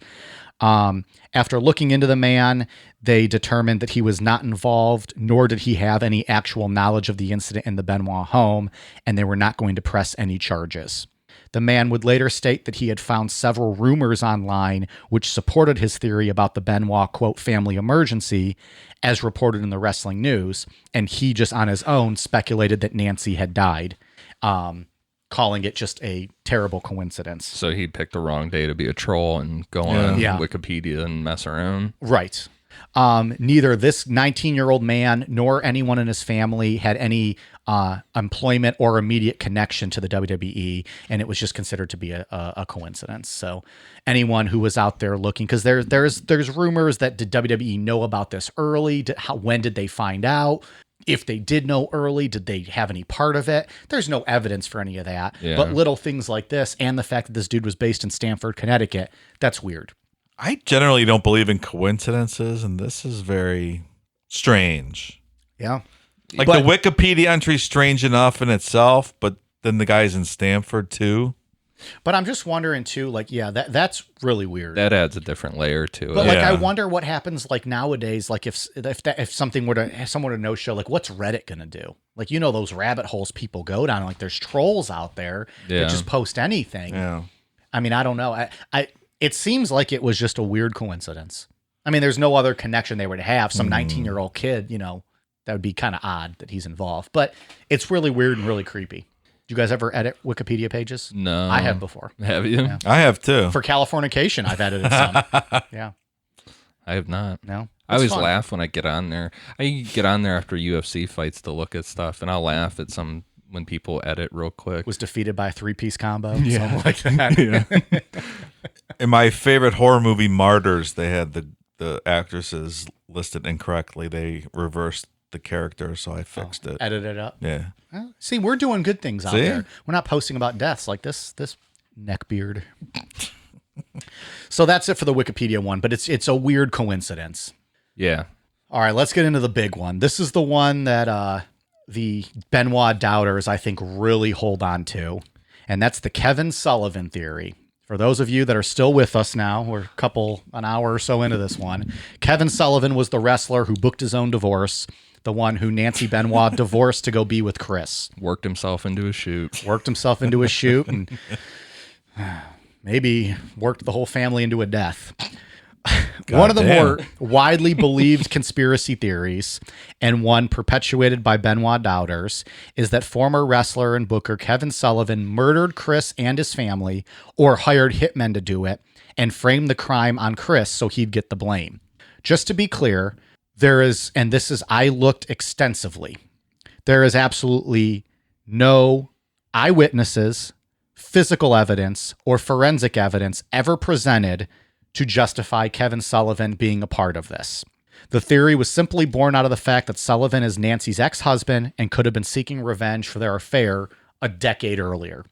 After looking into the man, they determined that he was not involved, nor did he have any actual knowledge of the incident in the Benoit home, and they were not going to press any charges. The man would later state that he had found several rumors online which supported his theory about the Benoit, quote, family emergency, as reported in the wrestling news, and he just on his own speculated that Nancy had died, calling it just a terrible coincidence. So he picked the wrong day to be a troll and go on Wikipedia and mess around. Right. Neither this 19-year-old man nor anyone in his family had any employment or immediate connection to the WWE, and it was just considered to be a coincidence. So anyone who was out there looking, because there's rumors that did WWE know about this early? When did they find out? If they did know early, did they have any part of it? There's no evidence for any of that. Yeah. But little things like this, and the fact that this dude was based in Stamford, Connecticut, that's weird. I generally don't believe in coincidences, and this is very strange. Yeah. Like the Wikipedia entry is strange enough in itself, but then the guy's in Stamford too. But I'm just wondering too, like, yeah, that's really weird. That adds a different layer to it. But like, I wonder what happens like nowadays, like if someone were to no show, like what's Reddit gonna do? Like, those rabbit holes people go down. Like there's trolls out there that just post anything. Yeah. I mean, I don't know. It seems like it was just a weird coincidence. I mean, there's no other connection they would have. Some 19-year-old kid, that would be kind of odd that he's involved. But it's really weird and really creepy. Do you guys ever edit Wikipedia pages? No. I have before. Have you? Yeah. I have too. For Californication, I've edited some. Yeah. I have not. No. I always fun. laugh when I get on there. I get on there after UFC fights to look at stuff, and I'll laugh at when people edit real quick. Was defeated by a 3-piece combo. Yeah. Something like that. In my favorite horror movie, Martyrs, they had the actresses listed incorrectly. They reversed the character, so I fixed it. Edited it up. Yeah. Well, see, we're doing good things out See? there. We're not posting about deaths like this neckbeard. So that's it for the Wikipedia one, but it's a weird coincidence. Yeah. All right, let's get into the big one. This is the one that the Benoit doubters, I think, really hold on to, and that's the Kevin Sullivan theory. For those of you that are still with us now, we're an hour or so into this one. Kevin Sullivan was the wrestler who booked his own divorce, the one who Nancy Benoit divorced to go be with Chris. Worked himself into a shoot. And maybe worked the whole family into a death. One of the more widely believed conspiracy theories, and one perpetuated by Benoit doubters, is that former wrestler and booker Kevin Sullivan murdered Chris and his family, or hired hitmen to do it, and framed the crime on Chris so he'd get the blame. Just to be clear, I looked extensively, there is absolutely no eyewitnesses, physical evidence, or forensic evidence ever presented to justify Kevin Sullivan being a part of this. The theory was simply born out of the fact that Sullivan is Nancy's ex-husband and could have been seeking revenge for their affair a decade earlier.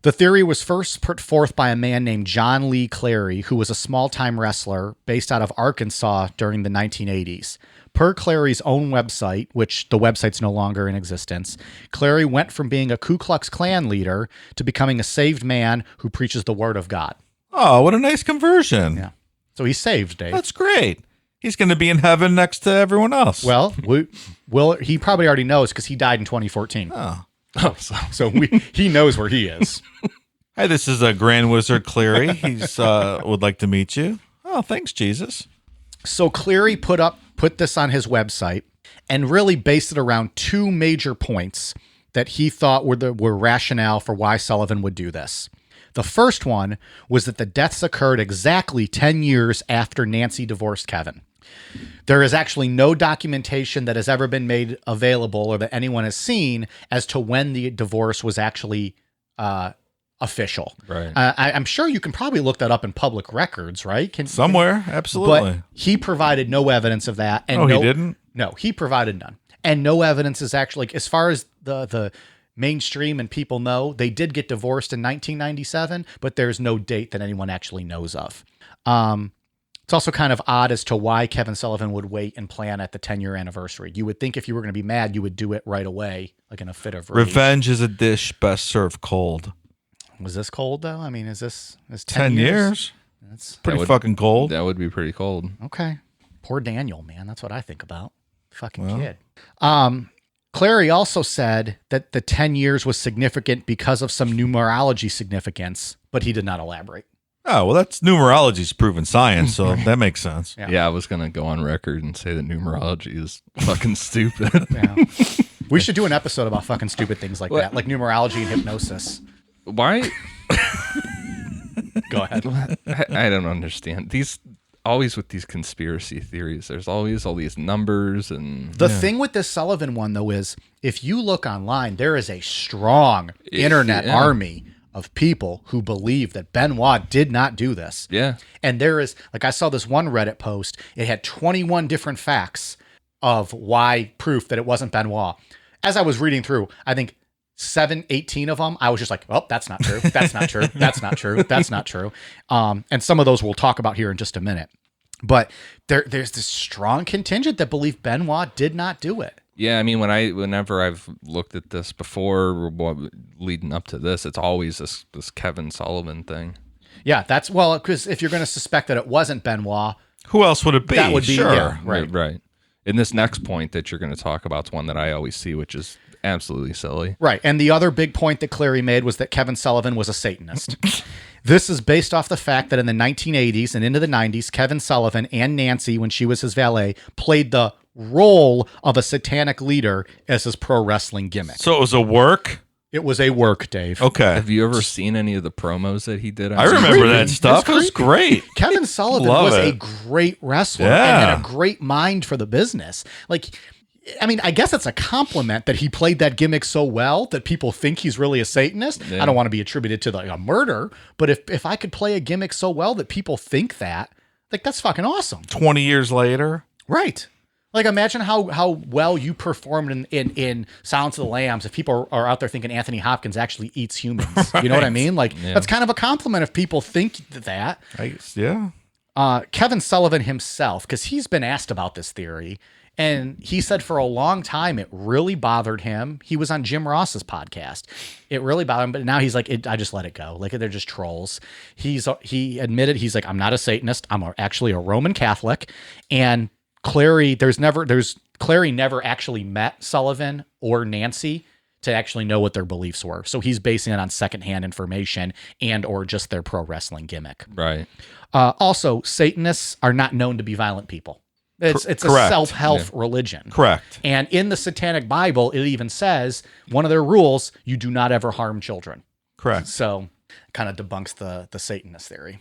The theory was first put forth by a man named John Lee Clary, who was a small-time wrestler based out of Arkansas during the 1980s. Per Clary's own website, which the website's no longer in existence, Clary went from being a Ku Klux Klan leader to becoming a saved man who preaches the word of God. Oh, what a nice conversion. Yeah. So he's saved, Dave. That's great. He's going to be in heaven next to everyone else. Well, he probably already knows because he died in 2014. So he knows where he is. Hi, this is a Grand Wizard Cleary. He's would like to meet you. Oh, thanks, Jesus. So Cleary put this on his website and really based it around two major points that he thought were rationale for why Sullivan would do this. The first one was that the deaths occurred exactly 10 years after Nancy divorced Kevin. There is actually no documentation that has ever been made available or that anyone has seen as to when the divorce was actually official. Right. I'm sure you can probably look that up in public records, right? Somewhere, absolutely. But he provided no evidence of that. And he didn't? No, he provided none. And no evidence is actually, as far as the mainstream and people know, they did get divorced in 1997, but there's no date that anyone actually knows of. It's also kind of odd as to why Kevin Sullivan would wait and plan at the 10-year anniversary. You would think if you were going to be mad, you would do it right away, like in a fit of rage. Revenge is a dish best served cold. Was this cold, though? I mean, is 10 years? That's Pretty fucking cold. That would be pretty cold. Okay. Poor Daniel, man. That's what I think about. Fucking kid. Clary also said that the 10 years was significant because of some numerology significance, but he did not elaborate. Oh, well, that's numerology's proven science, so that makes sense. Yeah, I was going to go on record and say that numerology is fucking stupid. Yeah. We should do an episode about fucking stupid things like that, like numerology and hypnosis. Why? Go ahead. I don't understand. Always with these conspiracy theories, there's always all these numbers and the thing with this Sullivan one though is if you look online, there is a strong internet army of people who believe that Benoit did not do this. Yeah. And there is, like, I saw this one Reddit post, it had 21 different facts of why proof that it wasn't Benoit. As I was reading through, I think 18 of them, I was just like, oh, that's not true. That's not true. That's not true. That's not true. And some of those we'll talk about here in just a minute. But there's this strong contingent that believe Benoit did not do it. Yeah, I mean, whenever I've looked at this before, leading up to this, it's always this Kevin Sullivan thing. Yeah, because if you're going to suspect that it wasn't Benoit, who else would it be? That would be, sure. yeah, Right. And this next point that you're going to talk about is one that I always see, which is absolutely silly. Right. And the other big point that Clary made was that Kevin Sullivan was a Satanist. This is based off the fact that in the 1980s and into the 90s, Kevin Sullivan and Nancy, when she was his valet, played the role of a satanic leader as his pro wrestling gimmick. So it was a work? It was a work, Dave. Okay. Have you ever seen any of the promos that he did? I remember that stuff. It was great. Kevin Sullivan Love was it. a great wrestler Yeah. and had a great mind for the business. Like, I mean, I guess it's a compliment that he played that gimmick so well that people think he's really a Satanist. Yeah. I don't want to be attributed to like a murder, but if I could play a gimmick so well that people think that, like, that's fucking awesome. 20 years later. Right. Like, imagine how well you performed in Silence of the Lambs if people are out there thinking Anthony Hopkins actually eats humans. You know what I mean? Like, that's kind of a compliment if people think that. I guess, yeah. Kevin Sullivan himself, because he's been asked about this theory, and he said for a long time it really bothered him. He was on Jim Ross's podcast. It really bothered him, but now he's like, I just let it go. Like, they're just trolls. He admitted, he's like, I'm not a Satanist. I'm actually a Roman Catholic. And Clary never actually met Sullivan or Nancy to actually know what their beliefs were. So he's basing it on secondhand information and or just their pro wrestling gimmick. Right. Also, Satanists are not known to be violent people. It's a Correct. self-help religion. Correct. And in the Satanic Bible, it even says one of their rules, you do not ever harm children. Correct. So kind of debunks the Satanist theory.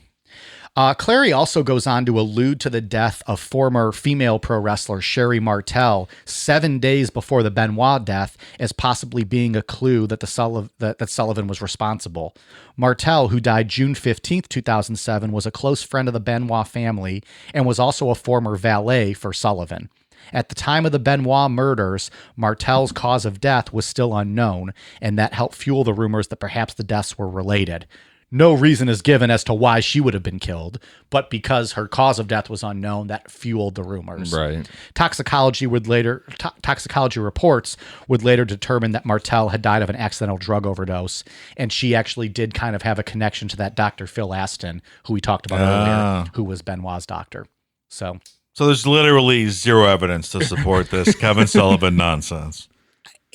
Clary also goes on to allude to the death of former female pro wrestler Sherry Martel 7 days before the Benoit death as possibly being a clue that that Sullivan was responsible. Martel, who died June 15th, 2007, was a close friend of the Benoit family and was also a former valet for Sullivan. At the time of the Benoit murders, Martel's cause of death was still unknown, and that helped fuel the rumors that perhaps the deaths were related. No reason is given as to why she would have been killed, but because her cause of death was unknown, that fueled the rumors. Right. Toxicology reports would later determine that Martel had died of an accidental drug overdose, and she actually did kind of have a connection to that Dr. Phil Aston, who we talked about earlier, who was Benoit's doctor. So there's literally zero evidence to support this Kevin Sullivan nonsense.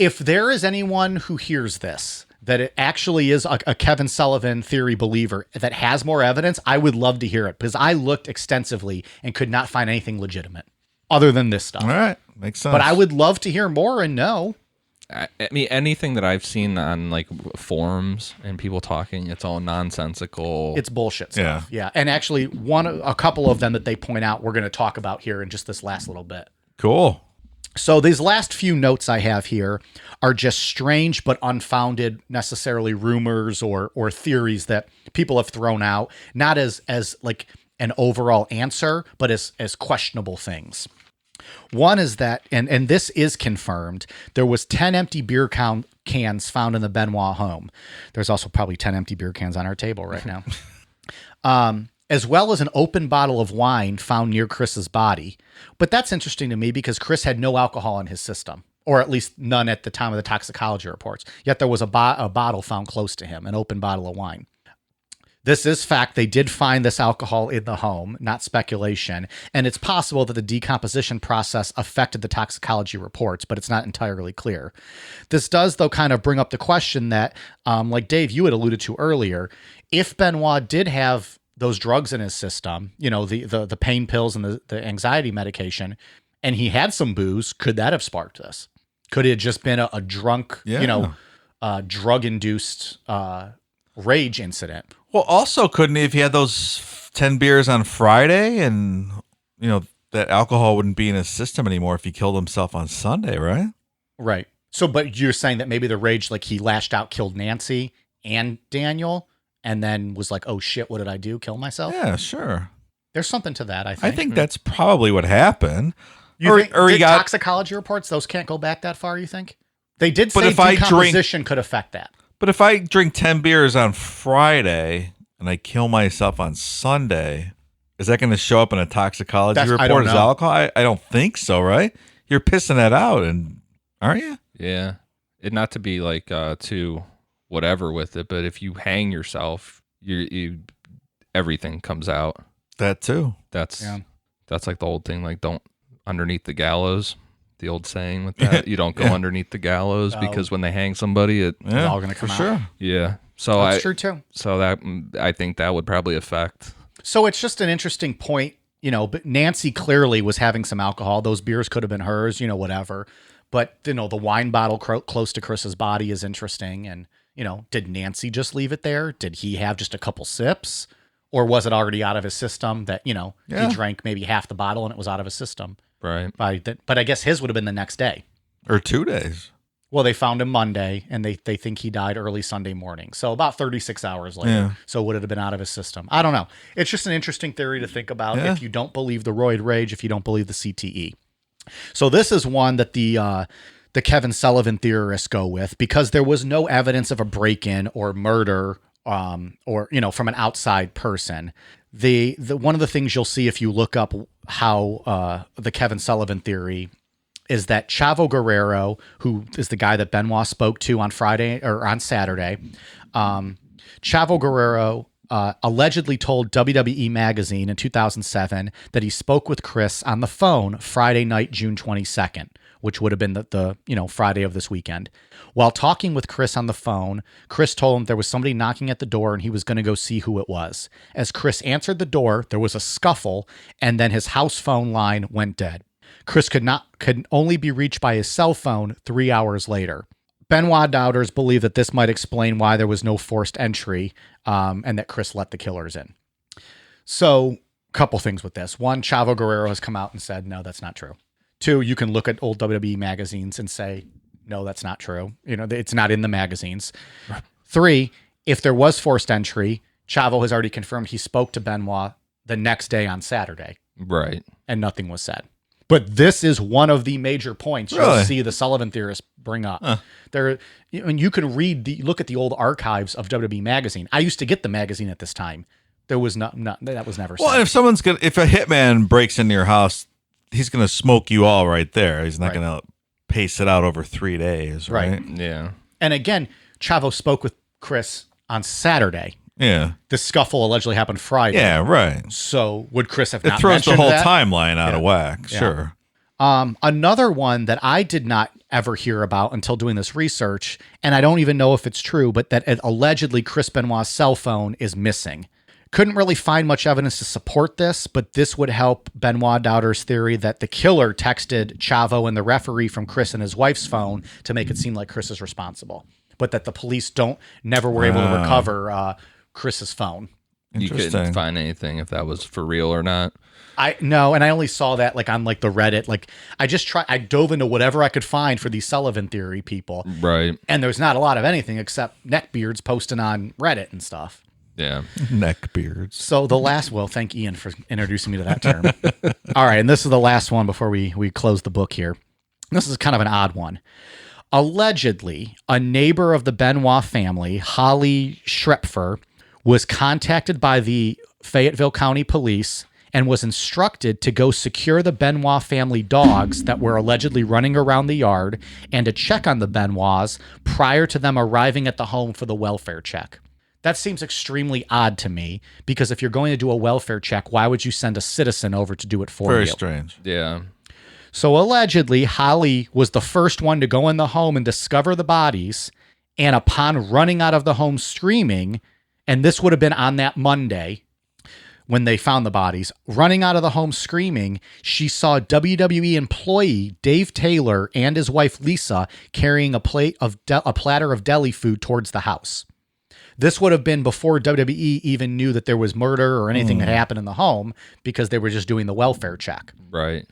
if there is anyone who hears this, that it actually is a Kevin Sullivan theory believer that has more evidence, I would love to hear it, because I looked extensively and could not find anything legitimate other than this stuff. All right. Makes sense. But I would love to hear more and know. I mean, anything that I've seen on like forums and people talking, it's all nonsensical. It's bullshit stuff. Yeah. And actually, a couple of them that they point out, we're going to talk about here in just this last little bit. Cool. So these last few notes I have here are just strange but unfounded, necessarily rumors or theories that people have thrown out, not as like an overall answer, but as questionable things. One is that, and this is confirmed, there was 10 empty beer cans found in the Benoit home. There's also probably 10 empty beer cans on our table right now. As well as an open bottle of wine found near Chris's body. But that's interesting to me because Chris had no alcohol in his system, or at least none at the time of the toxicology reports. Yet there was a bottle found close to him, an open bottle of wine. This is fact. They did find this alcohol in the home, not speculation. And it's possible that the decomposition process affected the toxicology reports, but it's not entirely clear. This does, though, kind of bring up the question that, like Dave, you had alluded to earlier, if Benoit did have those drugs in his system, you know, the pain pills and the anxiety medication, and he had some booze, could that have sparked this? Could it have just been a drunk, drug-induced rage incident? Well, also, couldn't he, if he had those 10 beers on Friday and, you know, that alcohol wouldn't be in his system anymore if he killed himself on Sunday, right? Right. So, but you're saying that maybe the rage, like he lashed out, killed Nancy and Daniel, and then was like, oh shit, what did I do? Kill myself? Yeah, sure. There's something to that, I think. I think that's probably what happened. Did toxicology reports, those can't go back that far, you think? They did say decomposition could affect that. But if I drink 10 beers on Friday and I kill myself on Sunday, is that going to show up in a toxicology report as alcohol? I don't think so, right? You're pissing that out, aren't you? Yeah. Not to be like too whatever with it, but if you hang yourself, you everything comes out. That too. That's like the old thing, like don't underneath the gallows. The old saying with that, you don't go underneath the gallows because when they hang somebody, It's all going to come for out. sure. yeah. So That's true too. So that I think that would probably affect. So it's just an interesting point, but Nancy clearly was having some alcohol. Those beers could have been hers, whatever. But, the wine bottle close to Chris's body is interesting. And, did Nancy just leave it there? Did he have just a couple sips? Or was it already out of his system that, he drank maybe half the bottle and it was out of his system? Right. But I guess his would have been the next day. Or 2 days. Well, they found him Monday, and they think he died early Sunday morning. So about 36 hours later. Yeah. So would it have been out of his system? I don't know. It's just an interesting theory to think about if you don't believe the roid rage, if you don't believe the CTE. So this is one that the Kevin Sullivan theorists go with because there was no evidence of a break-in or murder or from an outside person. The one of the things you'll see if you look up how the Kevin Sullivan theory is that Chavo Guerrero, who is the guy that Benoit spoke to on Friday or on Saturday, Chavo Guerrero allegedly told WWE Magazine in 2007 that he spoke with Chris on the phone Friday night, June 22nd, which would have been the Friday of this weekend. While talking with Chris on the phone, Chris told him there was somebody knocking at the door and he was going to go see who it was. As Chris answered the door, there was a scuffle and then his house phone line went dead. Chris could only be reached by his cell phone 3 hours later. Benoit doubters believe that this might explain why there was no forced entry and that Chris let the killers in. So, a couple things with this. One, Chavo Guerrero has come out and said, no, that's not true. Two, you can look at old WWE magazines and say, no, that's not true. It's not in the magazines. Three, if there was forced entry, Chavo has already confirmed he spoke to Benoit the next day on Saturday. Right. And nothing was said. But this is one of the major points you'll see the Sullivan theorists bring up. You can look at the old archives of WWE magazine. I used to get the magazine at this time. There was that was never said. Well, if a hitman breaks into your house, he's gonna smoke you all right there. He's not gonna pace it out over 3 days, right? Yeah. And again, Chavo spoke with Chris on Saturday. Yeah. The scuffle allegedly happened Friday. Yeah, right. So would Chris have It not throws the mentioned whole that? timeline out of whack. Yeah. Sure. Another one that I did not ever hear about until doing this research, and I don't even know if it's true, but that allegedly Chris Benoit's cell phone is missing. Couldn't really find much evidence to support this, but this would help Benoit doubters' theory that the killer texted Chavo and the referee from Chris and his wife's phone to make it seem like Chris is responsible, but that the police never were able to recover Chris's phone. You couldn't find anything if that was for real or not. No, and I only saw that on the Reddit. I dove into whatever I could find for these Sullivan theory people. Right. And there's not a lot of anything except neckbeards posting on Reddit and stuff. Yeah. Neckbeards. So thank Ian for introducing me to that term. All right, and this is the last one before we close the book here. This is kind of an odd one. Allegedly, a neighbor of the Benoit family, Holly Schrepfer, was contacted by the Fayetteville County Police and was instructed to go secure the Benoit family dogs that were allegedly running around the yard and to check on the Benoits prior to them arriving at the home for the welfare check. That seems extremely odd to me because if you're going to do a welfare check, why would you send a citizen over to do it for you? Very strange. Yeah. So allegedly, Holly was the first one to go in the home and discover the bodies, and upon running out of the home screaming, and this would have been on that Monday when they found the bodies, running out of the home screaming, she saw WWE employee Dave Taylor and his wife Lisa carrying a platter of deli food towards the house. This would have been before WWE even knew that there was murder or anything that happened in the home because they were just doing the welfare check. Right.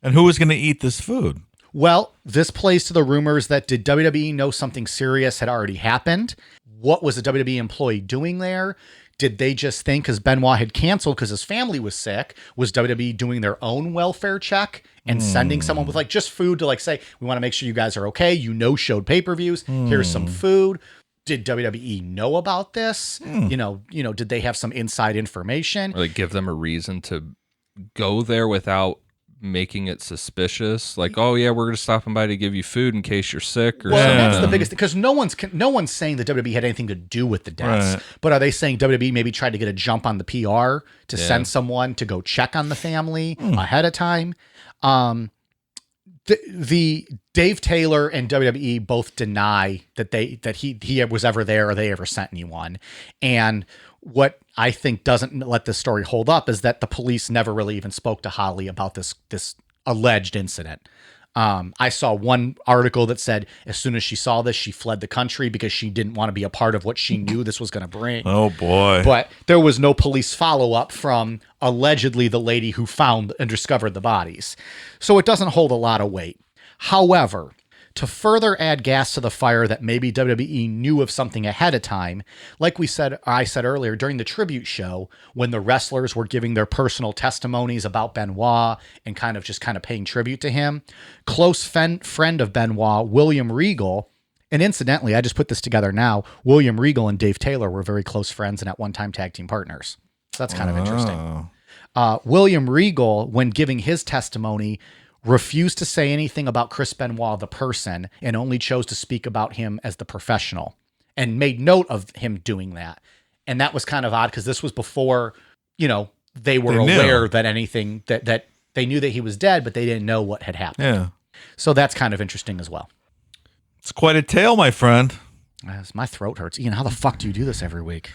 And who was going to eat this food? Well, this plays to the rumors that did WWE know something serious had already happened? What was the WWE employee doing there? Did they just think because Benoit had canceled because his family was sick, was WWE doing their own welfare check and sending someone with just food to say, we want to make sure you guys are okay. Showed pay-per-views. Here's some food. Did WWE know about this? Did they have some inside information? Or give them a reason to go there without making it suspicious, oh yeah, we're just stopping by to give you food in case you're sick or something. That's the biggest thing because no one's saying that WWE had anything to do with the deaths, but are they saying WWE maybe tried to get a jump on the PR to send someone to go check on the family ahead of time? the Dave Taylor and WWE both deny that he was ever there or they ever sent anyone. And what I think doesn't let this story hold up is that the police never really even spoke to Holly about this alleged incident. I saw one article that said as soon as she saw this, she fled the country because she didn't want to be a part of what she knew this was going to bring. Oh boy. But there was no police follow-up from allegedly the lady who found and discovered the bodies. So it doesn't hold a lot of weight. However, to further add gas to the fire that maybe WWE knew of something ahead of time, like I said earlier during the tribute show, when the wrestlers were giving their personal testimonies about Benoit and kind of paying tribute to him, close friend of Benoit, William Regal, and incidentally, I just put this together now, William Regal and Dave Taylor were very close friends and at one time tag team partners. So that's kind of interesting. William Regal, when giving his testimony, refused to say anything about Chris Benoit, the person, and only chose to speak about him as the professional and made note of him doing that. And that was kind of odd because this was before, they were aware that anything that they knew that he was dead, but they didn't know what had happened. Yeah. So that's kind of interesting as well. It's quite a tale, my friend. My throat hurts. Ian, how the fuck do you do this every week?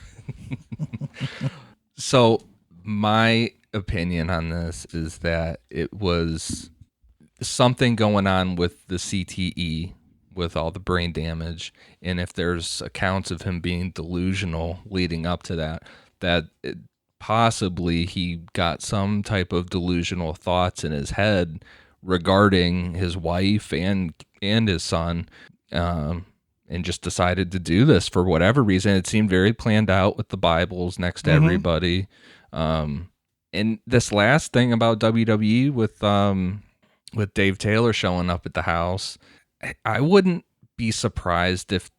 So my opinion on this is that it was something going on with the CTE, with all the brain damage, and if there's accounts of him being delusional leading up to that possibly he got some type of delusional thoughts in his head regarding his wife and his son, and just decided to do this for whatever reason. It seemed very planned out with the Bibles next to everybody. And this last thing about WWE with Dave Taylor showing up at the house, I wouldn't be surprised if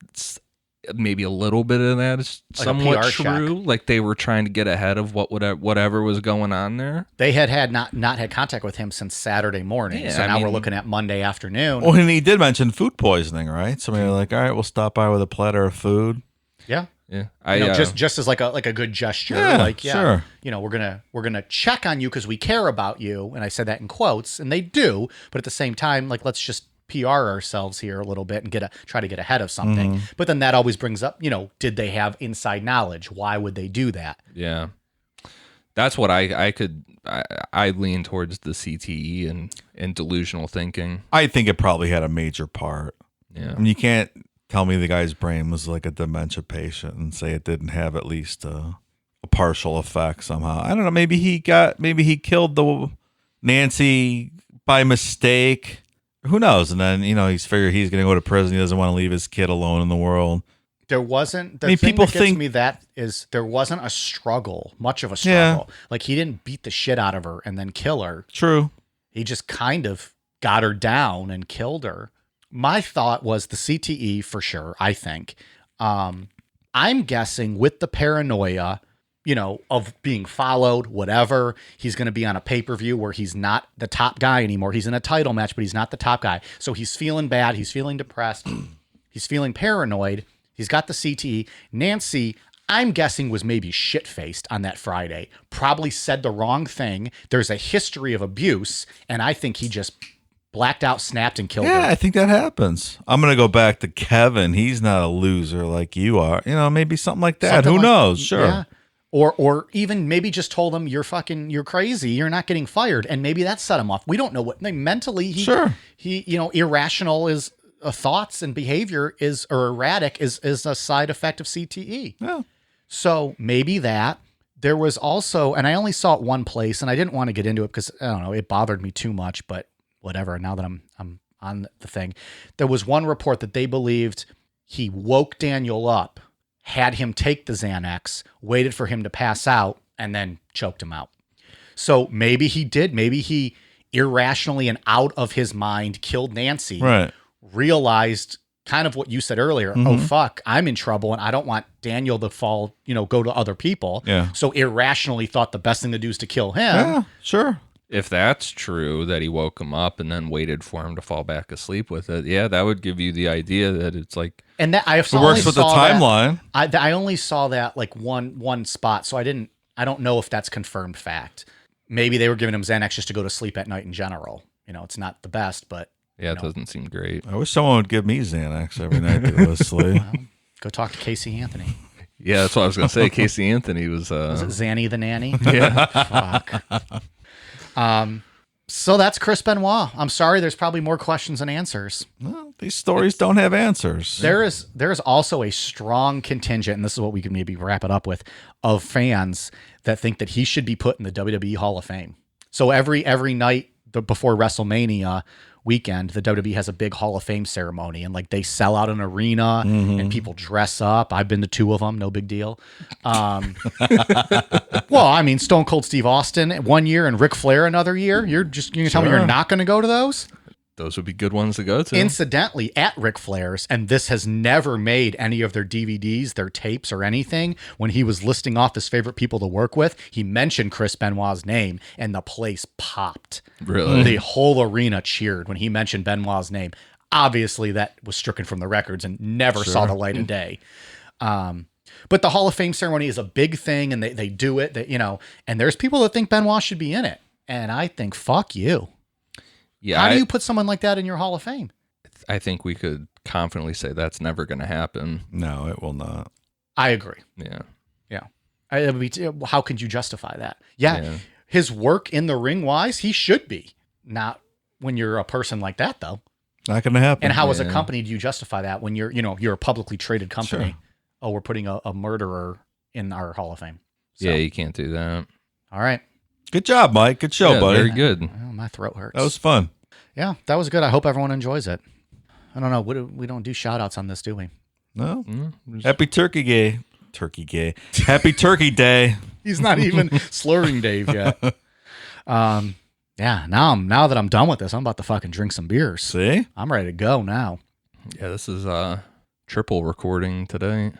maybe a little bit of that is like somewhat true. Like they were trying to get ahead of whatever was going on there. They had not had contact with him since Saturday morning. So now we're looking at Monday afternoon. Well, and he did mention food poisoning, right? So we were like, all right, we'll stop by with a platter of food. Yeah. Yeah. Just as like a good gesture. Sure. We're gonna check on you because we care about you. And I said that in quotes, and they do, but at the same time, like, let's just PR ourselves here a little bit and try to get ahead of something. But then that always brings up, did they have inside knowledge? Why would they do that? Yeah. That's what I lean towards the CTE and delusional thinking. I think it probably had a major part. Yeah. I mean, you can't tell me the guy's brain was like a dementia patient and say it didn't have at least a partial effect somehow. I don't know. Maybe he killed the Nancy by mistake. Who knows? And then, he's figured he's going to go to prison. He doesn't want to leave his kid alone in the world. There wasn't, the thing people that gets think me that is there wasn't much of a struggle. Yeah. Like he didn't beat the shit out of her and then kill her. True. He just kind of got her down and killed her. My thought was the CTE for sure, I think. I'm guessing with the paranoia, of being followed, whatever, he's going to be on a pay-per-view where he's not the top guy anymore. He's in a title match, but he's not the top guy. So he's feeling bad. He's feeling depressed. He's feeling paranoid. He's got the CTE. Nancy, I'm guessing, was maybe shit-faced on that Friday. Probably said the wrong thing. There's a history of abuse, and I think he just blacked out, snapped, and killed her. Yeah, I think that happens. I'm going to go back to Kevin. He's not a loser like you are. Maybe something like that. Who knows? Sure. Yeah. Or even maybe just told him you're crazy. You're not getting fired. And maybe that set him off. We don't know what mentally he irrational is thoughts and behavior or erratic is a side effect of CTE. Yeah. So maybe that. There was also, and I only saw it one place and I didn't want to get into it because I don't know, it bothered me too much, but whatever. Now that I'm on the thing, there was one report that they believed he woke Daniel up, had him take the Xanax, waited for him to pass out, and then choked him out. So maybe he did. Maybe he irrationally and out of his mind killed Nancy. Right. Realized kind of what you said earlier. Oh, fuck, I'm in trouble and I don't want Daniel to fall, go to other people. Yeah. So irrationally thought the best thing to do is to kill him. Yeah, sure. If that's true, that he woke him up and then waited for him to fall back asleep with it, yeah, that would give you the idea that it's like... And that I it works with the timeline. I only saw that like one spot, so I don't know if that's confirmed fact. Maybe they were giving him Xanax just to go to sleep at night in general. It's not the best, but Yeah, it doesn't seem great. I wish someone would give me Xanax every night to go to sleep. Go talk to Casey Anthony. Yeah, that's what I was going to say. Casey Anthony was... Was it Zanny the nanny? Yeah. Fuck. So that's Chris Benoit. I'm sorry, there's probably more questions than answers. Well, these stories don't have answers. There is also a strong contingent, and this is what we can maybe wrap it up with, of fans that think that he should be put in the WWE Hall of Fame. So every night before WrestleMania weekend, the WWE has a big Hall of Fame ceremony, and like they sell out an arena and people dress up. I've been to 2 of them, no big deal. Well, I mean, Stone Cold Steve Austin 1 year and Ric Flair another year. You're gonna tell me you're not going to go to those? Those would be good ones to go to. Incidentally, at Ric Flair's, and this has never made any of their DVDs, their tapes, or anything, when he was listing off his favorite people to work with, he mentioned Chris Benoit's name, and the place popped. Really? The whole arena cheered when he mentioned Benoit's name. Obviously, that was stricken from the records and never saw the light of day. But the Hall of Fame ceremony is a big thing, and they do it, and there's people that think Benoit should be in it. And I think, fuck you. Yeah, How do you put someone like that in your Hall of Fame? I think we could confidently say that's never going to happen. No, it will not. I agree. Yeah. How could you justify that? Yeah, his work in the ring wise, he should be. Not when you're a person like that, though. Not going to happen. And how, as a company, do you justify that when you're a publicly traded company? Sure. Oh, we're putting a murderer in our Hall of Fame. So, Yeah, you can't do that. all right. Good job, Mike. Good show, buddy. Very good. Well, my throat hurts. That was fun. Yeah, that was good. I hope everyone enjoys it. I don't know. We don't do shout outs on this, do we? No. Happy Turkey Day. Happy Turkey Day. He's not even slurring Dave yet. Yeah, now that I'm done with this, I'm about to fucking drink some beers. See? I'm ready to go now. Yeah, this is triple recording today.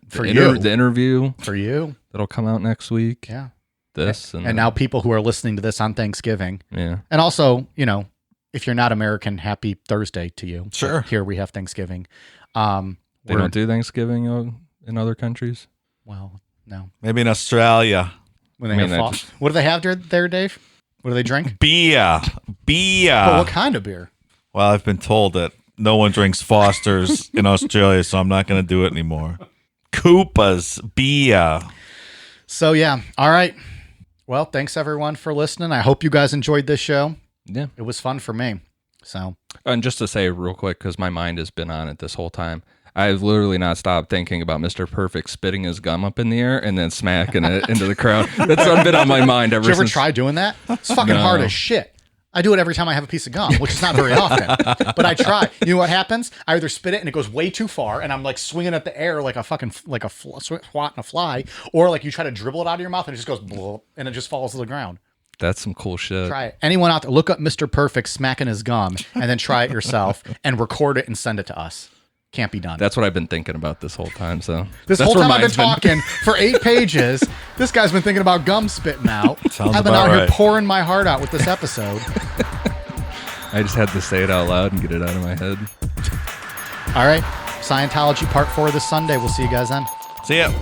For you. The interview For you. that'll come out next week. Yeah. This And now people who are listening to this on Thanksgiving. Yeah. And also, if you're not American, happy Thursday to you. Sure. But here we have Thanksgiving. They don't do Thanksgiving in other countries. Well, no. Maybe in Australia. When they have what do they have there, Dave? What do they drink? Beer. But what kind of beer? Well, I've been told that no one drinks Foster's in Australia, so I'm not going to do it anymore. Koopa's beer. So, yeah. All right. Well, thanks everyone for listening. I hope you guys enjoyed this show. Yeah. It was fun for me. So, And just to say real quick, because my mind has been on it this whole time, I've literally not stopped thinking about Mr. Perfect spitting his gum up in the air and then smacking it into the crowd. That's been on my mind ever did you ever since. try doing that? It's fucking No. hard as shit. I do it every time I have a piece of gum, which is not very often, but I try. You know what happens? I either spit it and it goes way too far, and I'm like swinging at the air like a fucking swat and a fly, or like you try to dribble it out of your mouth and it just goes blop, and it just falls to the ground. That's some cool shit. Try it. Anyone out there, look up Mr. Perfect smacking his gum, and then try it yourself and record it and send it to us. Can't be done. That's what I've been thinking about this whole time. So This that's whole where time I've been mine's been. talking for 8 pages. This guy's been thinking about gum spitting out. Sounds I've been about out here right. pouring my heart out with this episode. I just had to say it out loud and get it out of my head. All right. Scientology Part 4 this Sunday. We'll see you guys then. See ya.